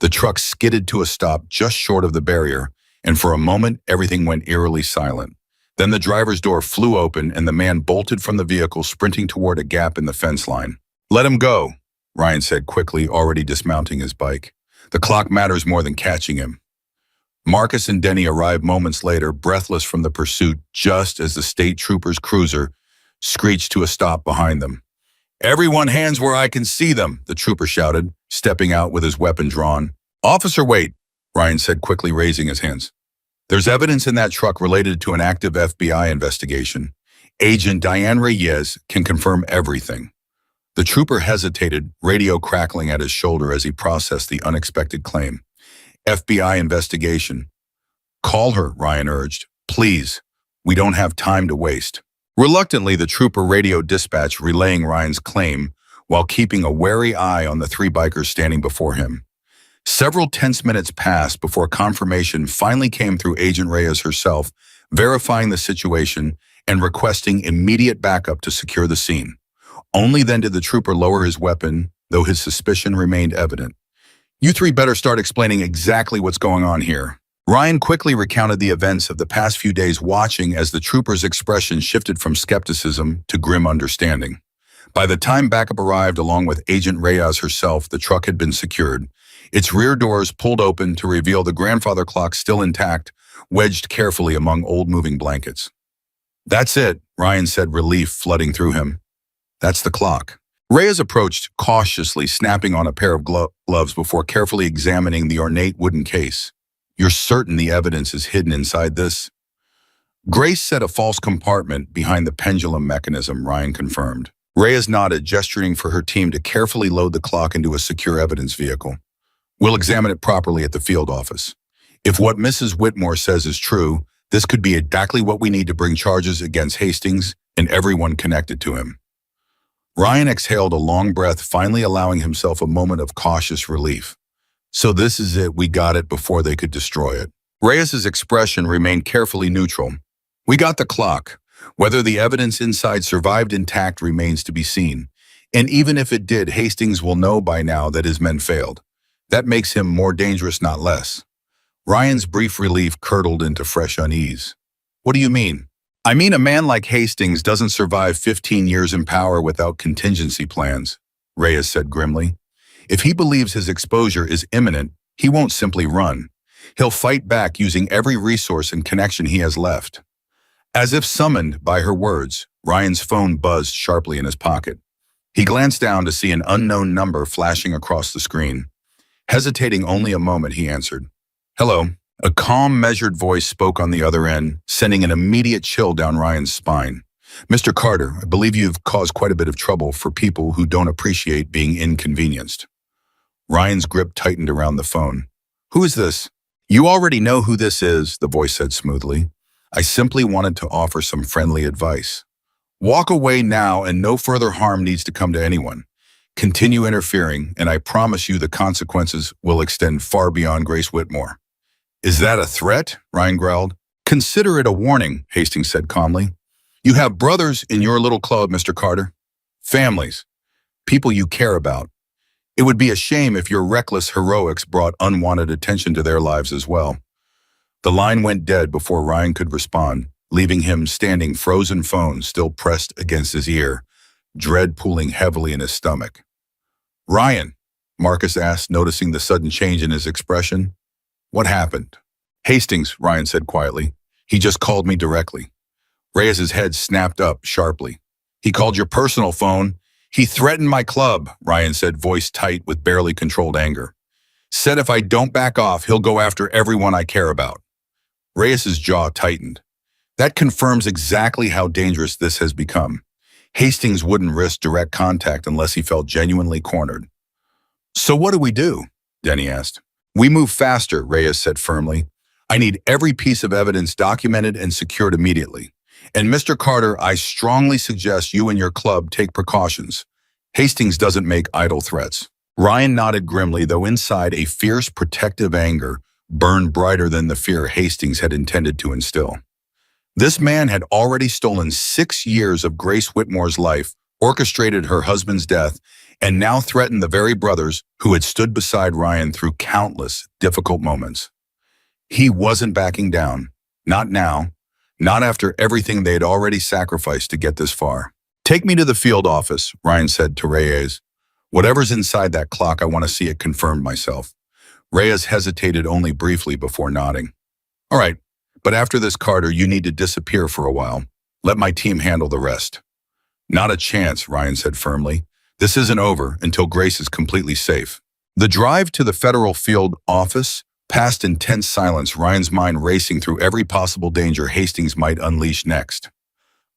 The truck skidded to a stop just short of the barrier, and for a moment, everything went eerily silent. Then the driver's door flew open, and the man bolted from the vehicle, sprinting toward a gap in the fence line. "Let him go," Ryan said quickly, already dismounting his bike. "The clock matters more than catching him." Marcus and Denny arrived moments later, breathless from the pursuit, just as the state trooper's cruiser screeched to a stop behind them. "Everyone hands where I can see them," the trooper shouted, stepping out with his weapon drawn. "Officer, wait," Ryan said quickly, raising his hands. "There's evidence in that truck related to an active FBI investigation. Agent Diane Reyes can confirm everything." The trooper hesitated, radio crackling at his shoulder as he processed the unexpected claim. "FBI investigation." "Call her," Ryan urged. "Please. We don't have time to waste." Reluctantly, the trooper radioed dispatch, relaying Ryan's claim while keeping a wary eye on the 3 bikers standing before him. Several tense minutes passed before confirmation finally came through Agent Reyes herself, verifying the situation and requesting immediate backup to secure the scene. Only then did the trooper lower his weapon, though his suspicion remained evident. "You 3 better start explaining exactly what's going on here." Ryan quickly recounted the events of the past few days, watching as the trooper's expression shifted from skepticism to grim understanding. By the time backup arrived along with Agent Reyes herself, the truck had been secured, its rear doors pulled open to reveal the grandfather clock still intact, wedged carefully among old moving blankets. "That's it," Ryan said, relief flooding through him. "That's the clock." Reyes approached cautiously, snapping on a pair of gloves before carefully examining the ornate wooden case. "You're certain the evidence is hidden inside this?" "Grace said a false compartment behind the pendulum mechanism," Ryan confirmed. Reyes nodded, gesturing for her team to carefully load the clock into a secure evidence vehicle. "We'll examine it properly at the field office. If what Mrs. Whitmore says is true, this could be exactly what we need to bring charges against Hastings and everyone connected to him." Ryan exhaled a long breath, finally allowing himself a moment of cautious relief. "So this is it, we got it before they could destroy it." Reyes's expression remained carefully neutral. "We got the clock. Whether the evidence inside survived intact remains to be seen. And even if it did, Hastings will know by now that his men failed. That makes him more dangerous, not less." Ryan's brief relief curdled into fresh unease. "What do you mean?" "I mean, a man like Hastings doesn't survive 15 years in power without contingency plans," Reyes said grimly. "If he believes his exposure is imminent, he won't simply run. He'll fight back using every resource and connection he has left." As if summoned by her words, Ryan's phone buzzed sharply in his pocket. He glanced down to see an unknown number flashing across the screen. Hesitating only a moment, he answered. "Hello." A calm, measured voice spoke on the other end, sending an immediate chill down Ryan's spine. "Mr. Carter, I believe you've caused quite a bit of trouble for people who don't appreciate being inconvenienced." Ryan's grip tightened around the phone. "Who is this?" "You already know who this is," the voice said smoothly. "I simply wanted to offer some friendly advice. Walk away now, and no further harm needs to come to anyone. Continue interfering, and I promise you the consequences will extend far beyond Grace Whitmore." "Is that a threat?" Ryan growled. "Consider it a warning," Hastings said calmly. "You have brothers in your little club, Mr. Carter. Families. People you care about. It would be a shame if your reckless heroics brought unwanted attention to their lives as well." The line went dead before Ryan could respond, leaving him standing, frozen, phone still pressed against his ear, dread pooling heavily in his stomach. Ryan, Marcus asked, noticing the sudden change in his expression. What happened? Hastings, Ryan said quietly. He just called me directly. Reyes's head snapped up sharply. He called your personal phone. He threatened my club, Ryan said, voice tight with barely controlled anger. Said if I don't back off, he'll go after everyone I care about. Reyes's jaw tightened. That confirms exactly how dangerous this has become. Hastings wouldn't risk direct contact unless he felt genuinely cornered. So what do we do? Denny asked. We move faster, Reyes said firmly. I need every piece of evidence documented and secured immediately. And Mr. Carter, I strongly suggest you and your club take precautions. Hastings doesn't make idle threats. Ryan nodded grimly, though inside a fierce protective anger burned brighter than the fear Hastings had intended to instill. This man had already stolen 6 years of Grace Whitmore's life, orchestrated her husband's death, and now threatened the very brothers who had stood beside Ryan through countless difficult moments. He wasn't backing down. Not now. Not after everything they had already sacrificed to get this far. Take me to the field office, Ryan said to Reyes. Whatever's inside that clock, I want to see it confirmed myself. Reyes hesitated only briefly before nodding. All right, but after this, Carter, you need to disappear for a while. Let my team handle the rest. Not a chance, Ryan said firmly. This isn't over until Grace is completely safe. The drive to the federal field office passed in tense silence, Ryan's mind racing through every possible danger Hastings might unleash next.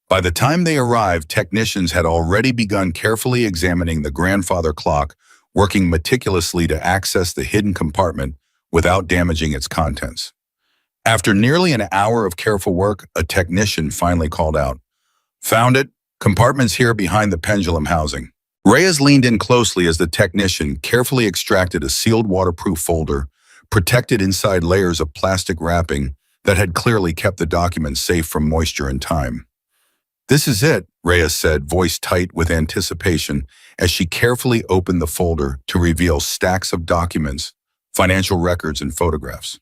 By the time they arrived, technicians had already begun carefully examining the grandfather clock, working meticulously to access the hidden compartment without damaging its contents. After nearly an hour of careful work, a technician finally called out, "Found it. Compartment's here behind the pendulum housing." Reyes leaned in closely as the technician carefully extracted a sealed waterproof folder, protected inside layers of plastic wrapping that had clearly kept the documents safe from moisture and time. "This is it," Reyes said, voice tight with anticipation, as she carefully opened the folder to reveal stacks of documents, financial records, and photographs.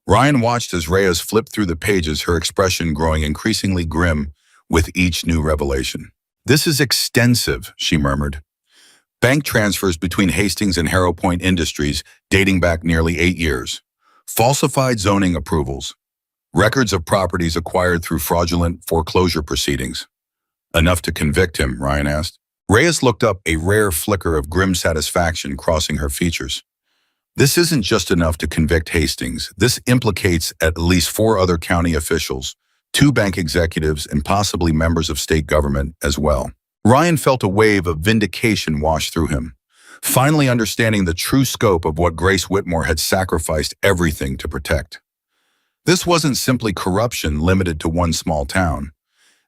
Ryan watched as Reyes flipped through the pages, her expression growing increasingly grim with each new revelation. "This is extensive," she murmured. "Bank transfers between Hastings and Harrow Point Industries dating back nearly 8 years. Falsified zoning approvals. Records of properties acquired through fraudulent foreclosure proceedings." "Enough to convict him?" Ryan asked. Reyes looked up, a rare flicker of grim satisfaction crossing her features. "This isn't just enough to convict Hastings. This implicates at least 4 other county officials, 2 bank executives, and possibly members of state government as well." Ryan felt a wave of vindication wash through him, finally understanding the true scope of what Grace Whitmore had sacrificed everything to protect. This wasn't simply corruption limited to one small town.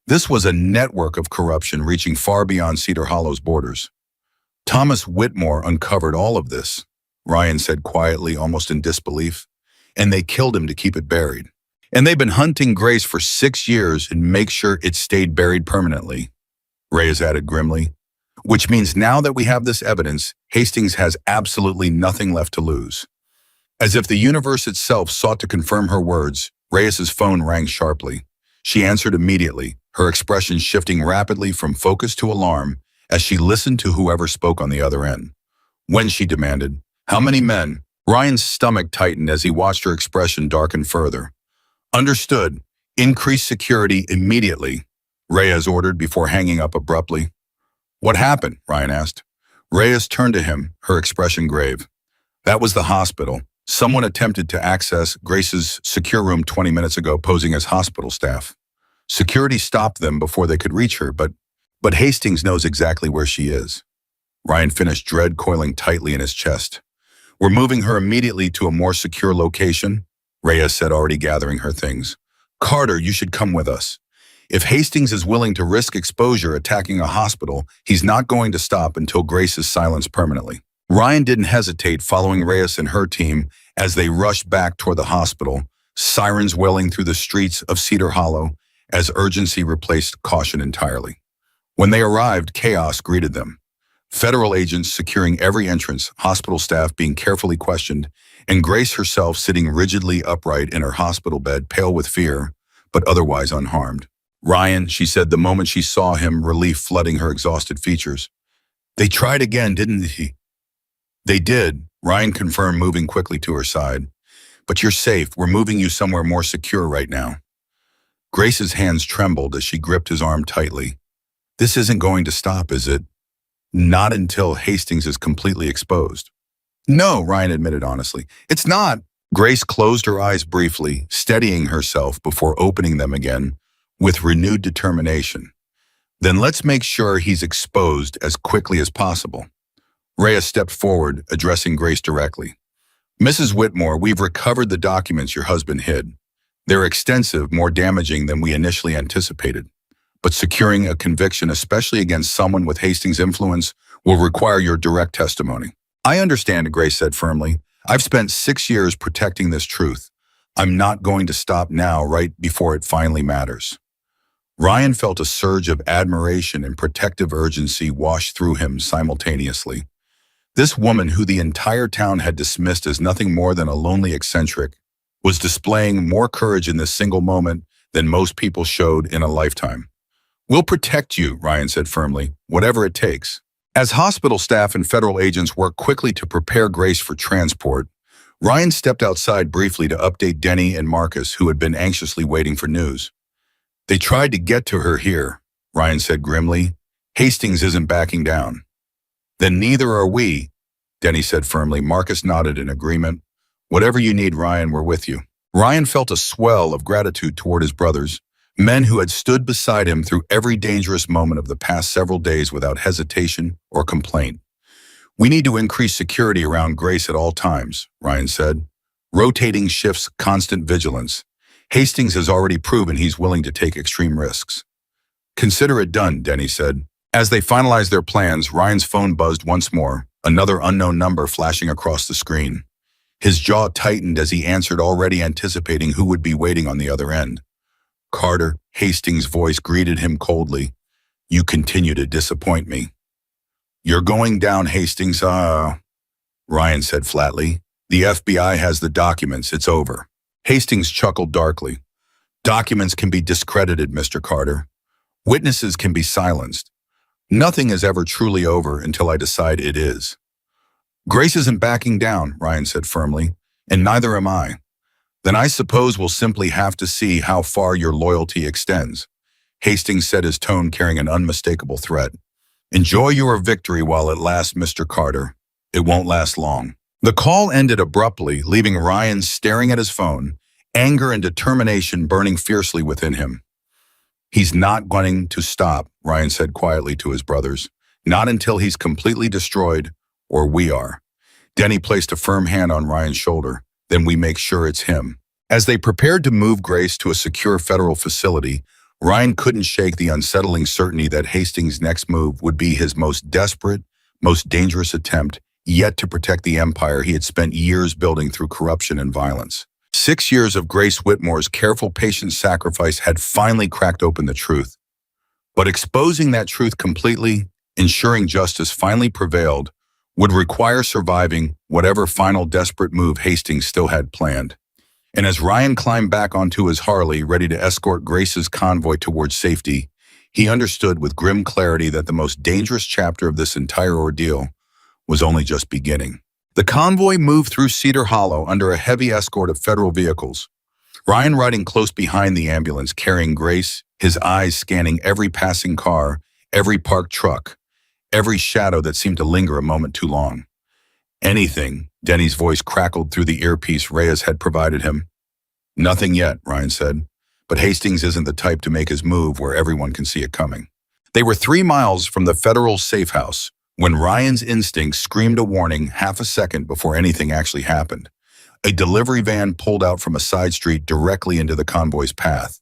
This was a network of corruption reaching far beyond Cedar Hollow's borders. "Thomas Whitmore uncovered all of this," Ryan said quietly, almost in disbelief, "and they killed him to keep it buried. And they've been hunting Grace for 6 years and make sure it stayed buried permanently," Reyes added grimly. "Which means now that we have this evidence, Hastings has absolutely nothing left to lose." As if the universe itself sought to confirm her words, Reyes's phone rang sharply. She answered immediately, her expression shifting rapidly from focus to alarm as she listened to whoever spoke on the other end. "When?" she demanded. "How many men?" Ryan's stomach tightened as he watched her expression darken further. "Understood. Increase security immediately," Reyes ordered before hanging up abruptly. "What happened?" Ryan asked. Reyes turned to him, her expression grave. "That was the hospital. Someone attempted to access Grace's secure room 20 minutes ago, posing as hospital staff. Security stopped them before they could reach her, but Hastings knows exactly where she is." Ryan finished, dread coiling tightly in his chest. "We're moving her immediately to a more secure location," Reyes said, already gathering her things. "Carter, you should come with us. If Hastings is willing to risk exposure attacking a hospital, he's not going to stop until Grace is silenced permanently." Ryan didn't hesitate, following Reyes and her team as they rushed back toward the hospital, sirens wailing through the streets of Cedar Hollow as urgency replaced caution entirely. When they arrived, chaos greeted them. Federal agents securing every entrance, hospital staff being carefully questioned, and Grace herself sitting rigidly upright in her hospital bed, pale with fear, but otherwise unharmed. "Ryan," she said the moment she saw him, relief flooding her exhausted features. "They tried again, didn't he?" They did, Ryan confirmed, moving quickly to her side. But you're safe. We're moving you somewhere more secure right now. Grace's hands trembled as she gripped his arm tightly. This isn't going to stop, is it? Not until Hastings is completely exposed. No, Ryan admitted honestly. It's not. Grace closed her eyes briefly, steadying herself before opening them again with renewed determination. Then let's make sure he's exposed as quickly as possible. Rhea stepped forward, addressing Grace directly. Mrs. Whitmore, we've recovered the documents your husband hid. They're extensive, more damaging than we initially anticipated. But securing a conviction, especially against someone with Hastings' influence, will require your direct testimony. I understand, Grace said firmly. I've spent 6 years protecting this truth. I'm not going to stop now, right before it finally matters. Ryan felt a surge of admiration and protective urgency wash through him simultaneously. This woman, who the entire town had dismissed as nothing more than a lonely eccentric, was displaying more courage in this single moment than most people showed in a lifetime. We'll protect you, Ryan said firmly, whatever it takes. As hospital staff and federal agents worked quickly to prepare Grace for transport, Ryan stepped outside briefly to update Denny and Marcus, who had been anxiously waiting for news. They tried to get to her here, Ryan said grimly. Hastings isn't backing down. Then neither are we, Denny said firmly. Marcus nodded in agreement. Whatever you need, Ryan, we're with you. Ryan felt a swell of gratitude toward his brothers, men who had stood beside him through every dangerous moment of the past several days without hesitation or complaint. We need to increase security around Grace at all times, Ryan said. Rotating shifts, constant vigilance. Hastings has already proven he's willing to take extreme risks. Consider it done, Denny said. As they finalized their plans, Ryan's phone buzzed once more, another unknown number flashing across the screen. His jaw tightened as he answered, already anticipating who would be waiting on the other end. Carter, Hastings' voice greeted him coldly. You continue to disappoint me. You're going down, Hastings, Ryan said flatly. The FBI has the documents, it's over. Hastings chuckled darkly. Documents can be discredited, Mr. Carter. Witnesses can be silenced. Nothing is ever truly over until I decide it is. Grace isn't backing down, Ryan said firmly, and neither am I. Then I suppose we'll simply have to see how far your loyalty extends. Hastings said, his tone carrying an unmistakable threat. Enjoy your victory while it lasts, Mr. Carter. It won't last long. The call ended abruptly, leaving Ryan staring at his phone, anger and determination burning fiercely within him. He's not going to stop, Ryan said quietly to his brothers. Not until he's completely destroyed, or we are. Denny placed a firm hand on Ryan's shoulder. Then we make sure it's him. As they prepared to move Grace to a secure federal facility, Ryan couldn't shake the unsettling certainty that Hastings' next move would be his most desperate, most dangerous attempt yet to protect the empire he had spent years building through corruption and violence. 6 years of Grace Whitmore's careful, patient sacrifice had finally cracked open the truth. But exposing that truth completely, ensuring justice finally prevailed, would require surviving whatever final desperate move Hastings still had planned. And as Ryan climbed back onto his Harley, ready to escort Grace's convoy towards safety, he understood with grim clarity that the most dangerous chapter of this entire ordeal was only just beginning. The convoy moved through Cedar Hollow under a heavy escort of federal vehicles. Ryan riding close behind the ambulance, carrying Grace, his eyes scanning every passing car, every parked truck, every shadow that seemed to linger a moment too long. Anything, Denny's voice crackled through the earpiece Reyes had provided him. Nothing yet, Ryan said, but Hastings isn't the type to make his move where everyone can see it coming. They were 3 miles from the federal safe house when Ryan's instinct screamed a warning half a second before anything actually happened. A delivery van pulled out from a side street directly into the convoy's path.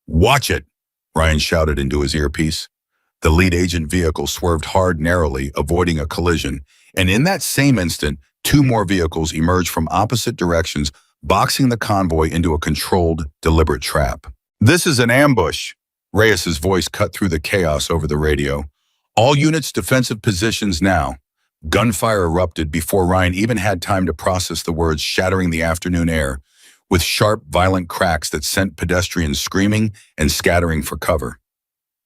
Watch it, Ryan shouted into his earpiece. The lead agent vehicle swerved hard narrowly, avoiding a collision, and in that same instant, 2 more vehicles emerged from opposite directions, boxing the convoy into a controlled, deliberate trap. This is an ambush, Reyes's voice cut through the chaos over the radio. All units defensive positions now. Gunfire erupted before Ryan even had time to process the words, shattering the afternoon air with sharp, violent cracks that sent pedestrians screaming and scattering for cover.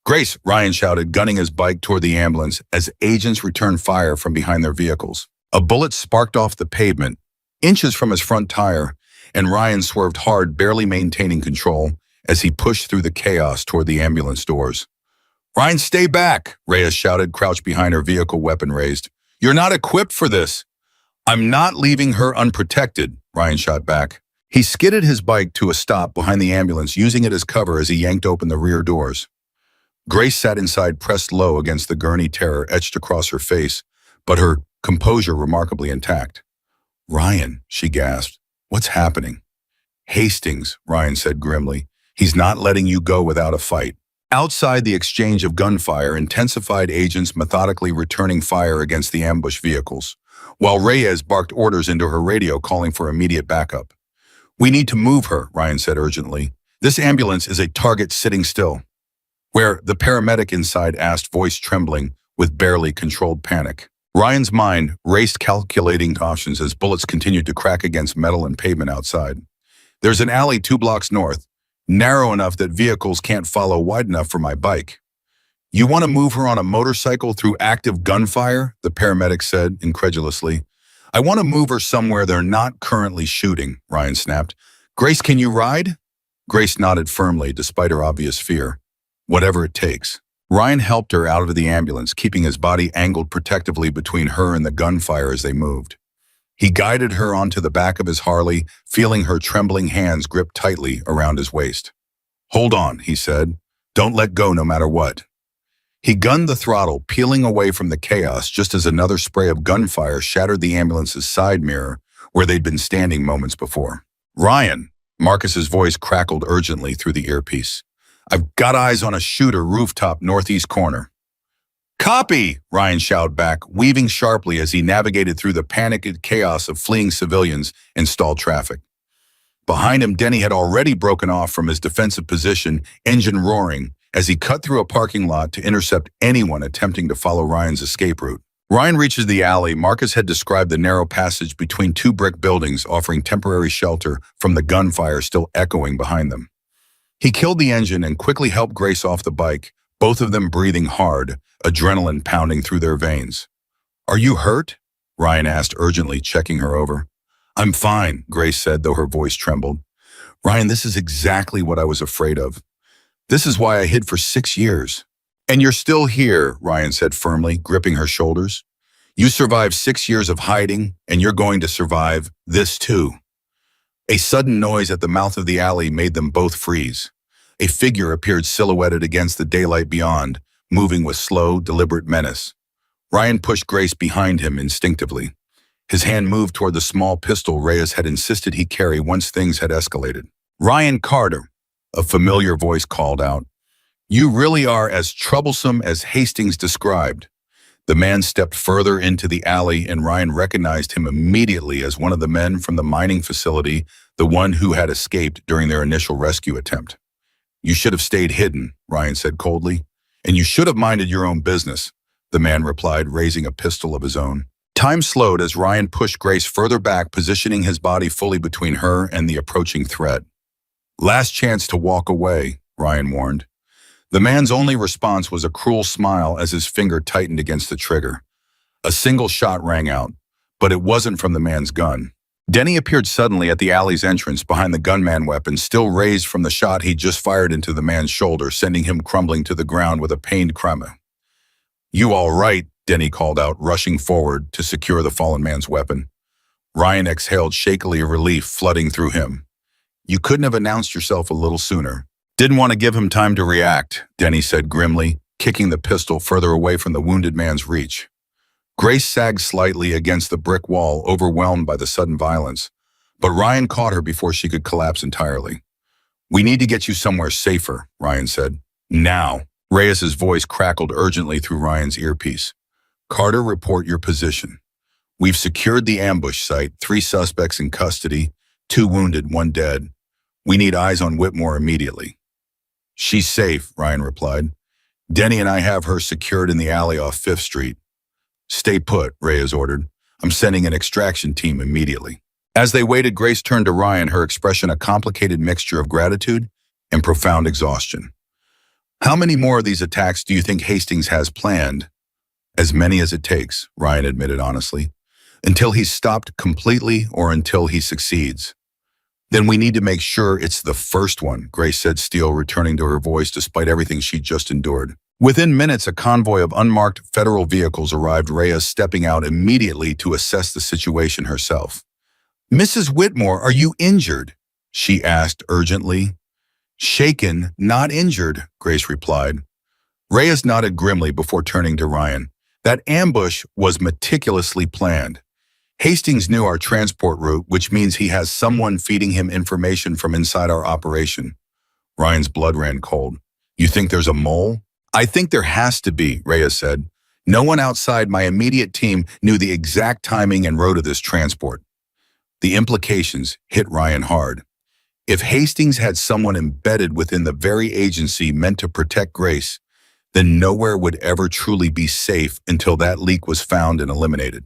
Grace, Ryan shouted, gunning his bike toward the ambulance as agents returned fire from behind their vehicles. A bullet sparked off the pavement, inches from his front tire, and Ryan swerved hard, barely maintaining control, as he pushed through the chaos toward the ambulance doors. "Ryan, stay back," Reyes shouted, crouched behind her vehicle, weapon raised. "You're not equipped for this." "I'm not leaving her unprotected," Ryan shot back. He skidded his bike to a stop behind the ambulance, using it as cover as he yanked open the rear doors. Grace sat inside, pressed low against the gurney, terror etched across her face, but her composure remarkably intact. "Ryan," she gasped, "what's happening?" "Hastings," Ryan said grimly. "He's not letting you go without a fight." Outside, the exchange of gunfire intensified, agents methodically returning fire against the ambush vehicles, while Reyes barked orders into her radio calling for immediate backup. "We need to move her," Ryan said urgently. "This ambulance is a target sitting still." "Where?" the paramedic inside asked, voice trembling with barely controlled panic. Ryan's mind raced, calculating options as bullets continued to crack against metal and pavement outside. "There's an alley 2 blocks north, narrow enough that vehicles can't follow, wide enough for my bike." "You want to move her on a motorcycle through active gunfire?" the paramedic said incredulously. "I want to move her somewhere they're not currently shooting," Ryan snapped. "Grace, can you ride?" Grace nodded firmly, despite her obvious fear. "Whatever it takes." Ryan helped her out of the ambulance, keeping his body angled protectively between her and the gunfire as they moved. He guided her onto the back of his Harley, feeling her trembling hands grip tightly around his waist. "Hold on," he said. "Don't let go no matter what." He gunned the throttle, peeling away from the chaos just as another spray of gunfire shattered the ambulance's side mirror where they'd been standing moments before. "Ryan," Marcus's voice crackled urgently through the earpiece. "I've got eyes on a shooter, rooftop, northeast corner." "Copy!" Ryan shouted back, weaving sharply as he navigated through the panicked chaos of fleeing civilians and stalled traffic. Behind him, Denny had already broken off from his defensive position, engine roaring, as he cut through a parking lot to intercept anyone attempting to follow Ryan's escape route. Ryan reaches the alley. Marcus had described the narrow passage between 2 brick buildings, offering temporary shelter from the gunfire still echoing behind them. He killed the engine and quickly helped Grace off the bike, both of them breathing hard, adrenaline pounding through their veins. "Are you hurt?" Ryan asked urgently, checking her over. "I'm fine," Grace said, though her voice trembled. "Ryan, this is exactly what I was afraid of. This is why I hid for 6 years. And you're still here," Ryan said firmly, gripping her shoulders. "You survived 6 years of hiding, and you're going to survive this too." A sudden noise at the mouth of the alley made them both freeze. A figure appeared silhouetted against the daylight beyond, moving with slow, deliberate menace. Ryan pushed Grace behind him instinctively. His hand moved toward the small pistol Reyes had insisted he carry once things had escalated. "Ryan Carter," a familiar voice called out. "You really are as troublesome as Hastings described." The man stepped further into the alley, and Ryan recognized him immediately as one of the men from the mining facility, the one who had escaped during their initial rescue attempt. "You should have stayed hidden," Ryan said coldly. "And you should have minded your own business," the man replied, raising a pistol of his own. Time slowed as Ryan pushed Grace further back, positioning his body fully between her and the approaching threat. "Last chance to walk away," Ryan warned. The man's only response was a cruel smile as his finger tightened against the trigger. A single shot rang out, but it wasn't from the man's gun. Denny appeared suddenly at the alley's entrance behind the gunman weapon still raised from the shot he'd just fired into the man's shoulder, sending him crumbling to the ground with a pained cry. "You all right?" Denny called out, rushing forward to secure the fallen man's weapon. Ryan exhaled shakily, relief flooding through him. "You couldn't have announced yourself a little sooner." "Didn't want to give him time to react," Denny said grimly, kicking the pistol further away from the wounded man's reach. Grace sagged slightly against the brick wall, overwhelmed by the sudden violence, but Ryan caught her before she could collapse entirely. "We need to get you somewhere safer," Ryan said. "Now." Reyes's voice crackled urgently through Ryan's earpiece. "Carter, report your position. We've secured the ambush site, 3 suspects in custody, 2 wounded, 1 dead. We need eyes on Whitmore immediately." "She's safe," Ryan replied. "Denny and I have her secured in the alley off 5th Street. "Stay put," Reyes ordered. "I'm sending an extraction team immediately." As they waited, Grace turned to Ryan, her expression a complicated mixture of gratitude and profound exhaustion. "How many more of these attacks do you think Hastings has planned?" "As many as it takes," Ryan admitted honestly. until he's stopped completely or until he succeeds. Then we need to make sure it's the first one, Grace said, Steele returning to her voice despite everything she'd just endured. Within minutes, a convoy of unmarked federal vehicles arrived, Reyes stepping out immediately to assess the situation herself. "Mrs. Whitmore, are you injured?" she asked urgently. "Shaken, not injured," Grace replied. Reyes nodded grimly before turning to Ryan. "That ambush was meticulously planned. Hastings knew our transport route, which means he has someone feeding him information from inside our operation." Ryan's blood ran cold. "You think there's a mole?" "I think there has to be," Reyes said. "No one outside my immediate team knew the exact timing and route of this transport." The implications hit Ryan hard. If Hastings had someone embedded within the very agency meant to protect Grace, then nowhere would ever truly be safe until that leak was found and eliminated.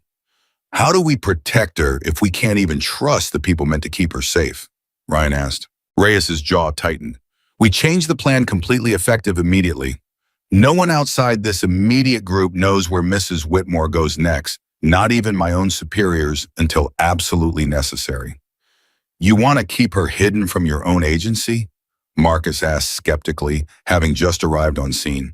"How do we protect her if we can't even trust the people meant to keep her safe?" Ryan asked. Reyes's jaw tightened. "We changed the plan completely effective immediately. No one outside this immediate group knows where Mrs. Whitmore goes next, not even my own superiors, until absolutely necessary." "You want to keep her hidden from your own agency?" Marcus asked skeptically, having just arrived on scene.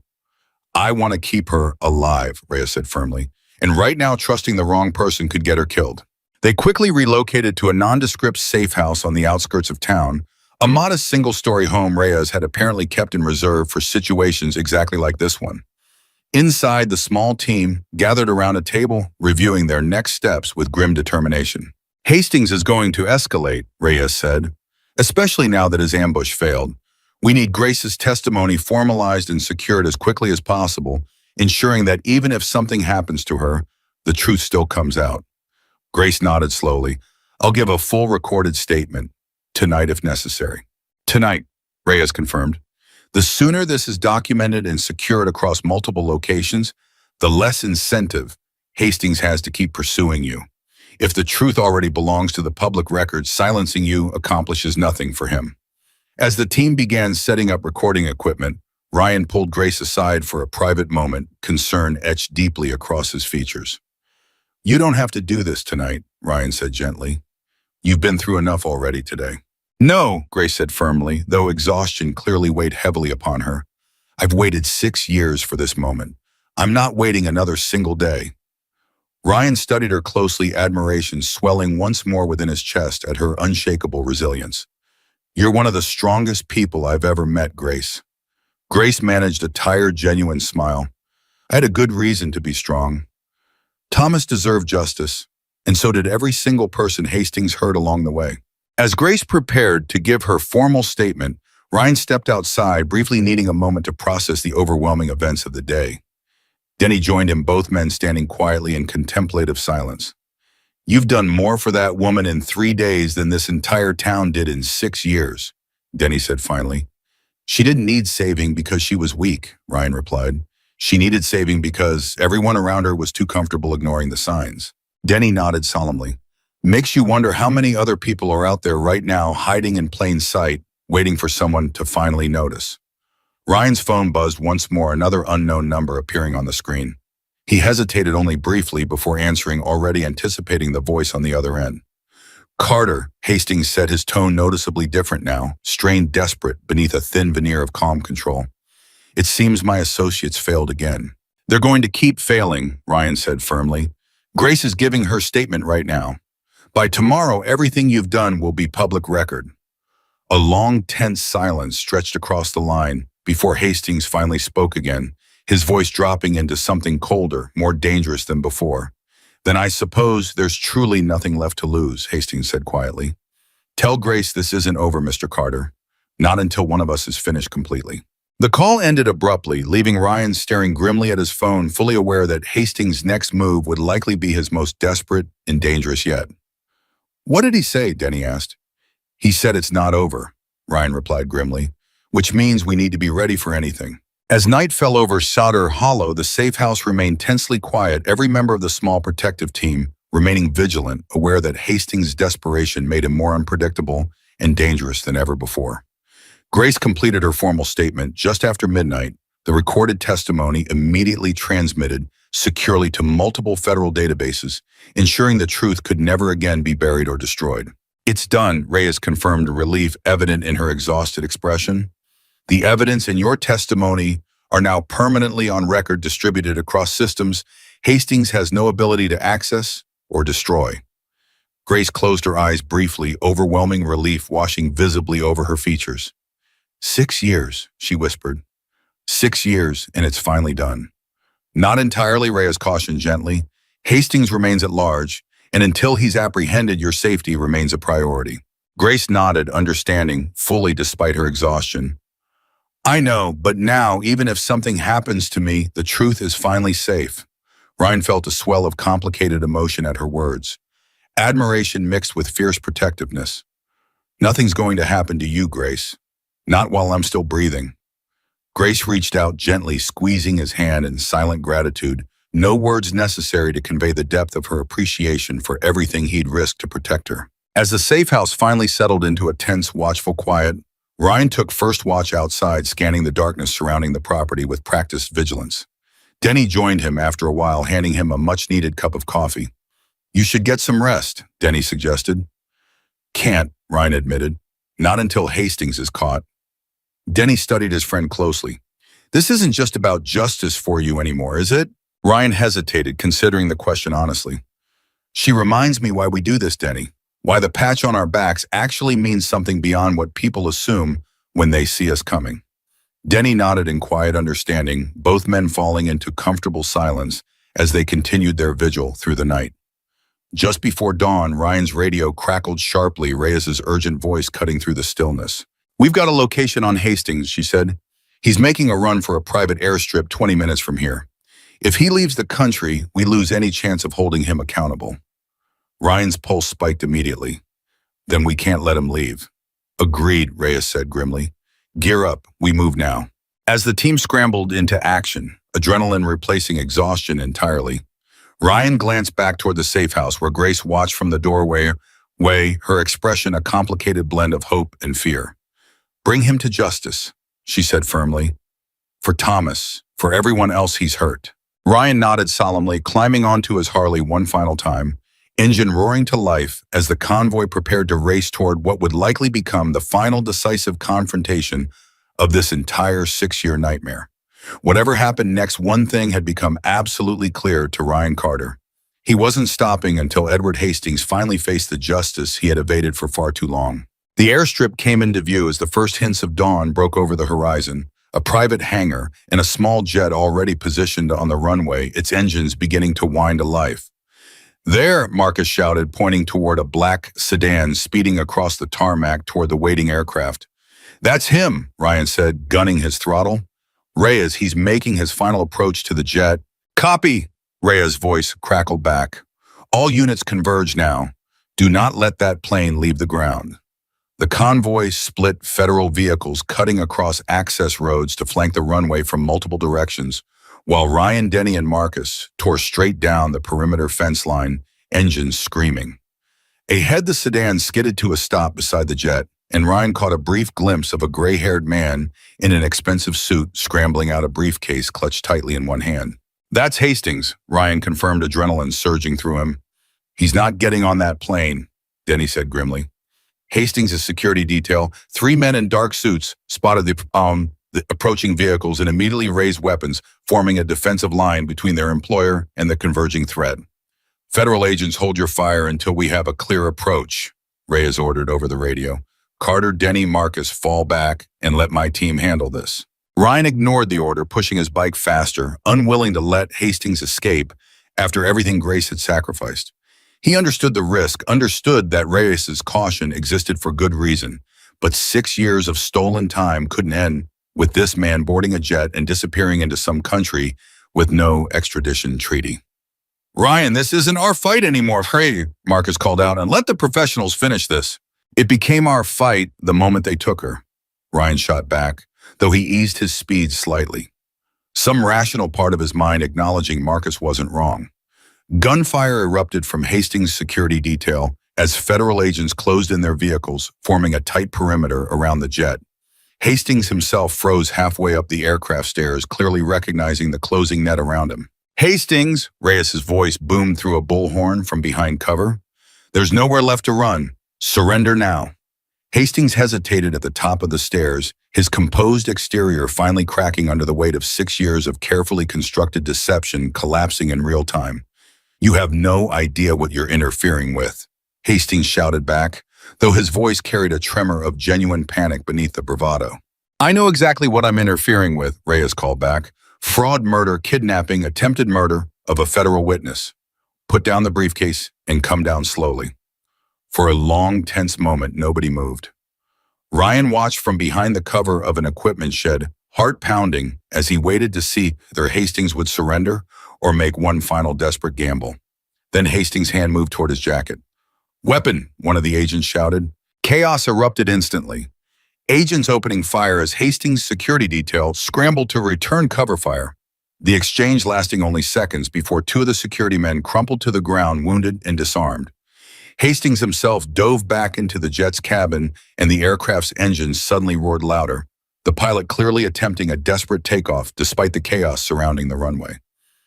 "I want to keep her alive," Reyes said firmly, "and right now trusting the wrong person could get her killed." They quickly relocated to a nondescript safe house on the outskirts of town, a modest single-story home Reyes had apparently kept in reserve for situations exactly like this one. Inside, the small team gathered around a table, reviewing their next steps with grim determination. "Hastings is going to escalate," Reyes said, "especially now that his ambush failed. We need Grace's testimony formalized and secured as quickly as possible, ensuring that even if something happens to her, the truth still comes out." Grace nodded slowly. "I'll give a full recorded statement. Tonight if necessary." "Tonight," Reyes confirmed. "The sooner this is documented and secured across multiple locations, the less incentive Hastings has to keep pursuing you. If the truth already belongs to the public record, silencing you accomplishes nothing for him." As the team began setting up recording equipment, Ryan pulled Grace aside for a private moment, concern etched deeply across his features. "You don't have to do this tonight," Ryan said gently. "You've been through enough already today." "No," Grace said firmly, though exhaustion clearly weighed heavily upon her. "I've waited 6 years for this moment. I'm not waiting another single day." Ryan studied her closely, admiration swelling once more within his chest at her unshakable resilience. "You're one of the strongest people I've ever met, Grace." Grace managed a tired, genuine smile. "I had a good reason to be strong. Thomas deserved justice, and so did every single person Hastings hurt along the way." As Grace prepared to give her formal statement, Ryan stepped outside, briefly needing a moment to process the overwhelming events of the day. Denny joined him, both men standing quietly in contemplative silence. "You've done more for that woman in 3 days than this entire town did in 6 years, Denny said finally. "She didn't need saving because she was weak," Ryan replied. "She needed saving because everyone around her was too comfortable ignoring the signs." Denny nodded solemnly. "Makes you wonder how many other people are out there right now, hiding in plain sight, waiting for someone to finally notice." Ryan's phone buzzed once more, another unknown number appearing on the screen. He hesitated only briefly before answering, already anticipating the voice on the other end. "Carter," Hastings said, his tone noticeably different now, strained, desperate beneath a thin veneer of calm control. "It seems my associates failed again." "They're going to keep failing," Ryan said firmly. "Grace is giving her statement right now. By tomorrow, everything you've done will be public record." A long, tense silence stretched across the line before Hastings finally spoke again, his voice dropping into something colder, more dangerous than before. "Then I suppose there's truly nothing left to lose," Hastings said quietly. "Tell Grace this isn't over, Mr. Carter. Not until one of us is finished completely." The call ended abruptly, leaving Ryan staring grimly at his phone, fully aware that Hastings' next move would likely be his most desperate and dangerous yet. "What did he say?" Denny asked. "He said it's not over," Ryan replied grimly, "which means we need to be ready for anything." As night fell over Sauder Hollow, the safe house remained tensely quiet, every member of the small protective team remaining vigilant, aware that Hastings' desperation made him more unpredictable and dangerous than ever before. Grace completed her formal statement just after midnight, the recorded testimony immediately transmitted, securely to multiple federal databases, ensuring the truth could never again be buried or destroyed. "It's done," Reyes confirmed, relief evident in her exhausted expression. "The evidence and your testimony are now permanently on record, distributed across systems Hastings has no ability to access or destroy." Grace closed her eyes briefly, overwhelming relief washing visibly over her features. 6 years, she whispered. 6 years, and it's finally done. "Not entirely," Reyes cautioned gently. "Hastings remains at large, and until he's apprehended, your safety remains a priority." Grace nodded, understanding, fully despite her exhaustion. "I know, but now, even if something happens to me, the truth is finally safe." Ryan felt a swell of complicated emotion at her words. Admiration mixed with fierce protectiveness. "Nothing's going to happen to you, Grace. Not while I'm still breathing." Grace reached out gently, squeezing his hand in silent gratitude, no words necessary to convey the depth of her appreciation for everything he'd risked to protect her. As the safe house finally settled into a tense, watchful quiet, Ryan took first watch outside, scanning the darkness surrounding the property with practiced vigilance. Denny joined him after a while, handing him a much-needed cup of coffee. "You should get some rest," Denny suggested. "Can't," Ryan admitted. "Not until Hastings is caught." Denny studied his friend closely. "This isn't just about justice for you anymore, is it?" Ryan hesitated, considering the question honestly. "She reminds me why we do this, Denny. Why the patch on our backs actually means something beyond what people assume when they see us coming." Denny nodded in quiet understanding, both men falling into comfortable silence as they continued their vigil through the night. Just before dawn, Ryan's radio crackled sharply, Reyes's urgent voice cutting through the stillness. "We've got a location on Hastings," she said. "He's making a run for a private airstrip 20 minutes from here. If he leaves the country, we lose any chance of holding him accountable." Ryan's pulse spiked immediately. "Then we can't let him leave." "Agreed," Reyes said grimly. "Gear up, we move now." As the team scrambled into action, adrenaline replacing exhaustion entirely, Ryan glanced back toward the safe house where Grace watched from the doorway, her expression a complicated blend of hope and fear. "Bring him to justice," she said firmly. "For Thomas, for everyone else he's hurt." Ryan nodded solemnly, climbing onto his Harley one final time, engine roaring to life as the convoy prepared to race toward what would likely become the final decisive confrontation of this entire 6-year nightmare. Whatever happened next, one thing had become absolutely clear to Ryan Carter. He wasn't stopping until Edward Hastings finally faced the justice he had evaded for far too long. The airstrip came into view as the first hints of dawn broke over the horizon, a private hangar and a small jet already positioned on the runway, its engines beginning to whine to life. "There," Marcus shouted, pointing toward a black sedan speeding across the tarmac toward the waiting aircraft. "That's him," Ryan said, gunning his throttle. "Reyes, he's making his final approach to the jet." "Copy," Reyes' voice crackled back. "All units converge now. Do not let that plane leave the ground." The convoy split federal vehicles cutting across access roads to flank the runway from multiple directions, while Ryan, Denny, and Marcus tore straight down the perimeter fence line, engines screaming. Ahead, the sedan skidded to a stop beside the jet, and Ryan caught a brief glimpse of a gray-haired man in an expensive suit scrambling out a briefcase clutched tightly in one hand. "That's Hastings," Ryan confirmed, adrenaline surging through him. "He's not getting on that plane," Denny said grimly. Hastings' security detail, 3 men in dark suits, spotted the approaching vehicles and immediately raised weapons, forming a defensive line between their employer and the converging threat. "Federal agents, hold your fire until we have a clear approach," Reyes ordered over the radio. "Carter, Denny, Marcus, fall back and let my team handle this." Ryan ignored the order, pushing his bike faster, unwilling to let Hastings escape after everything Grace had sacrificed. He understood the risk, understood that Reyes' caution existed for good reason, but 6 years of stolen time couldn't end with this man boarding a jet and disappearing into some country with no extradition treaty. "Ryan, this isn't our fight anymore, hey," Marcus called out, "and let the professionals finish this." "It became our fight the moment they took her," Ryan shot back, though he eased his speed slightly, some rational part of his mind acknowledging Marcus wasn't wrong. Gunfire erupted from Hastings' security detail as federal agents closed in their vehicles, forming a tight perimeter around the jet. Hastings himself froze halfway up the aircraft stairs, clearly recognizing the closing net around him. Hastings, Reyes's voice boomed through a bullhorn from behind cover. There's nowhere left to run. Surrender now. Hastings hesitated at the top of the stairs, his composed exterior finally cracking under the weight of 6 years of carefully constructed deception collapsing in real time. You have no idea what you're interfering with, Hastings shouted back, though his voice carried a tremor of genuine panic beneath the bravado. I know exactly what I'm interfering with, Reyes called back. Fraud, murder, kidnapping, attempted murder of a federal witness. Put down the briefcase and come down slowly. For a long, tense moment, nobody moved. Ryan watched from behind the cover of an equipment shed, heart pounding, as he waited to see whether Hastings would surrender or make one final desperate gamble. Then Hastings' hand moved toward his jacket. Weapon, one of the agents shouted. Chaos erupted instantly. Agents opening fire as Hastings' security detail scrambled to return cover fire. The exchange lasting only seconds before two of the security men crumpled to the ground, wounded and disarmed. Hastings himself dove back into the jet's cabin, and the aircraft's engines suddenly roared louder, the pilot clearly attempting a desperate takeoff despite the chaos surrounding the runway.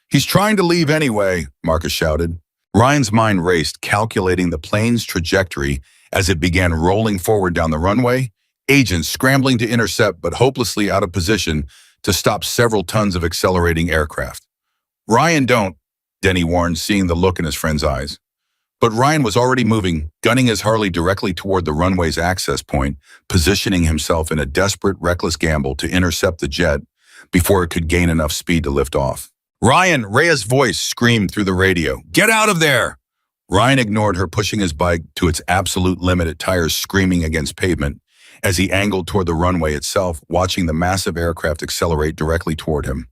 He's trying to leave anyway, Marcus shouted. Ryan's mind raced, calculating the plane's trajectory as it began rolling forward down the runway, agents scrambling to intercept but hopelessly out of position to stop several tons of accelerating aircraft. Ryan, don't, Denny warned, seeing the look in his friend's eyes. But Ryan was already moving, gunning his Harley directly toward the runway's access point, positioning himself in a desperate, reckless gamble to intercept the jet before it could gain enough speed to lift off. Ryan, Rhea's voice screamed through the radio. Get out of there! Ryan ignored her, pushing his bike to its absolute limit at tires screaming against pavement as he angled toward the runway itself, watching the massive aircraft accelerate directly toward him.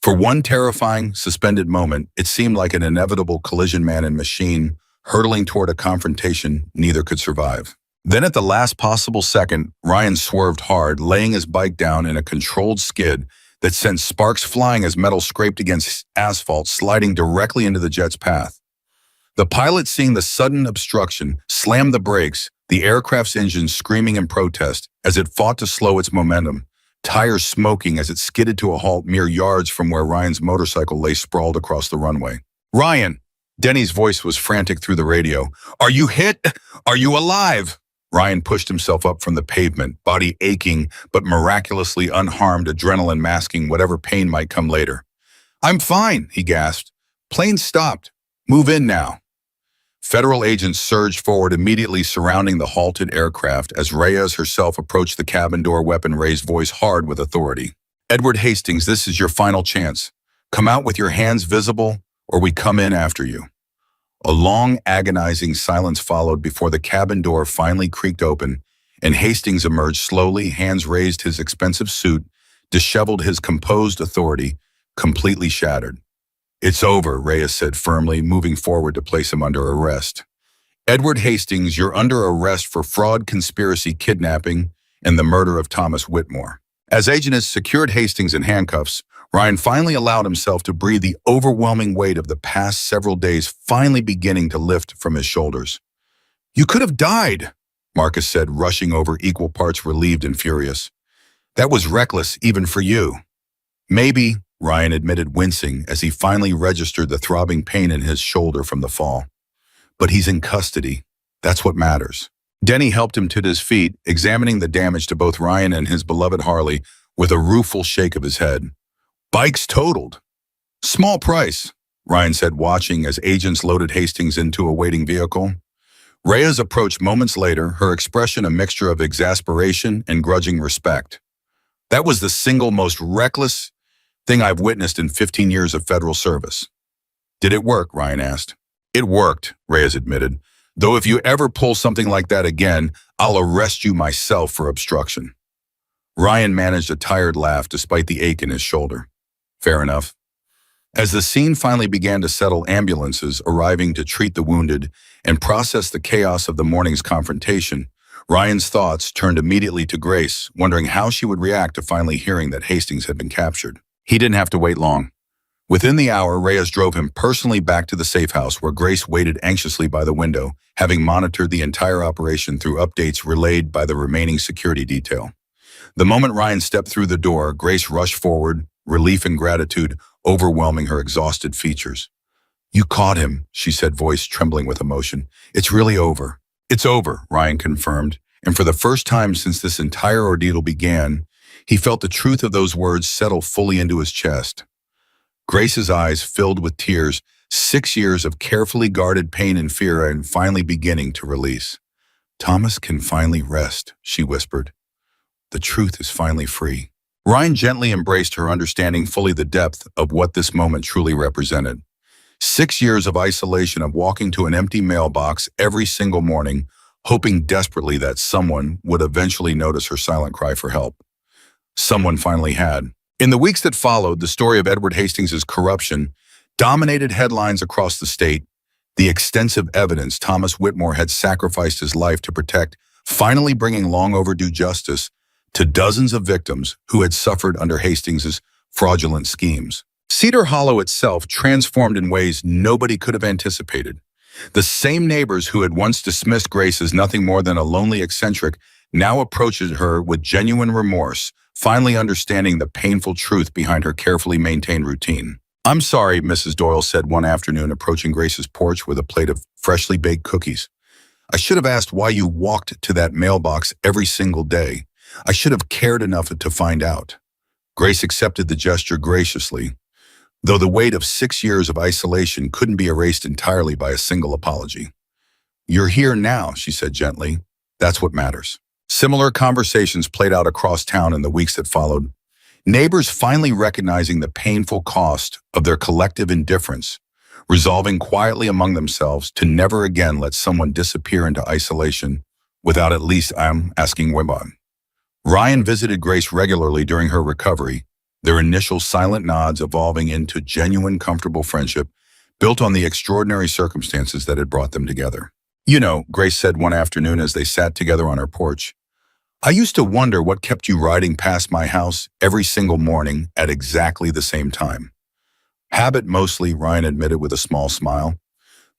For one terrifying, suspended moment, it seemed like an inevitable collision man and machine hurtling toward a confrontation neither could survive. Then at the last possible second, Ryan swerved hard, laying his bike down in a controlled skid that sent sparks flying as metal scraped against asphalt, sliding directly into the jet's path. The pilot, seeing the sudden obstruction, slammed the brakes, the aircraft's engine screaming in protest as it fought to slow its momentum, tires smoking as it skidded to a halt mere yards from where Ryan's motorcycle lay sprawled across the runway. Ryan! Denny's voice was frantic through the radio. Are you hit? Are you alive? Ryan pushed himself up from the pavement, body aching but miraculously unharmed, adrenaline masking whatever pain might come later. I'm fine, he gasped. Plane stopped. Move in now. Federal agents surged forward, immediately surrounding the halted aircraft as Reyes herself approached the cabin door, weapon raised, voice hard with authority. Edward Hastings, this is your final chance. Come out with your hands visible, or we come in after you. A long, agonizing silence followed before the cabin door finally creaked open, and Hastings emerged slowly, hands raised, his expensive suit, disheveled, his composed authority, completely shattered. It's over, Reyes said firmly, moving forward to place him under arrest. Edward Hastings, you're under arrest for fraud, conspiracy, kidnapping, and the murder of Thomas Whitmore. As agents secured Hastings in handcuffs, Ryan finally allowed himself to breathe, the overwhelming weight of the past several days finally beginning to lift from his shoulders. You could have died, Marcus said, rushing over, equal parts relieved and furious. That was reckless, even for you. Maybe, Ryan admitted, wincing as he finally registered the throbbing pain in his shoulder from the fall. But he's in custody. That's what matters. Denny helped him to his feet, examining the damage to both Ryan and his beloved Harley with a rueful shake of his head. Bikes totaled. Small price, Ryan said, watching as agents loaded Hastings into a waiting vehicle. Reyes approached moments later, her expression a mixture of exasperation and grudging respect. That was the single most reckless thing I've witnessed in 15 years of federal service. Did it work? Ryan asked. It worked, Reyes admitted. Though if you ever pull something like that again, I'll arrest you myself for obstruction. Ryan managed a tired laugh despite the ache in his shoulder. Fair enough. As the scene finally began to settle, ambulances arriving to treat the wounded and process the chaos of the morning's confrontation, Ryan's thoughts turned immediately to Grace, wondering how she would react to finally hearing that Hastings had been captured. He didn't have to wait long. Within the hour, Reyes drove him personally back to the safe house where Grace waited anxiously by the window, having monitored the entire operation through updates relayed by the remaining security detail. The moment Ryan stepped through the door, Grace rushed forward, relief and gratitude overwhelming her exhausted features. "You caught him," she said, voice trembling with emotion. "It's really over." "It's over," Ryan confirmed, and for the first time since this entire ordeal began, he felt the truth of those words settle fully into his chest. Grace's eyes filled with tears. 6 years of carefully guarded pain and fear are finally beginning to release. "Thomas can finally rest," she whispered. "The truth is finally free." Ryan gently embraced her, understanding fully the depth of what this moment truly represented. 6 years of isolation, of walking to an empty mailbox every single morning, hoping desperately that someone would eventually notice her silent cry for help. Someone finally had. In the weeks that followed, the story of Edward Hastings' corruption dominated headlines across the state. The extensive evidence Thomas Whitmore had sacrificed his life to protect, finally bringing long overdue justice to dozens of victims who had suffered under Hastings' fraudulent schemes. Cedar Hollow itself transformed in ways nobody could have anticipated. The same neighbors who had once dismissed Grace as nothing more than a lonely eccentric now approached her with genuine remorse, finally understanding the painful truth behind her carefully maintained routine. "I'm sorry," Mrs. Doyle said one afternoon, approaching Grace's porch with a plate of freshly baked cookies. "I should have asked why you walked to that mailbox every single day. I should have cared enough to find out." Grace accepted the gesture graciously, though the weight of 6 years of isolation couldn't be erased entirely by a single apology. "You're here now," she said gently. "That's what matters." Similar conversations played out across town in the weeks that followed. Neighbors finally recognizing the painful cost of their collective indifference, resolving quietly among themselves to never again let someone disappear into isolation without at least asking Wimbo. Ryan visited Grace regularly during her recovery, their initial silent nods evolving into genuine, comfortable friendship built on the extraordinary circumstances that had brought them together. "You know," Grace said one afternoon as they sat together on her porch, "I used to wonder what kept you riding past my house every single morning at exactly the same time." "Habit mostly," Ryan admitted with a small smile.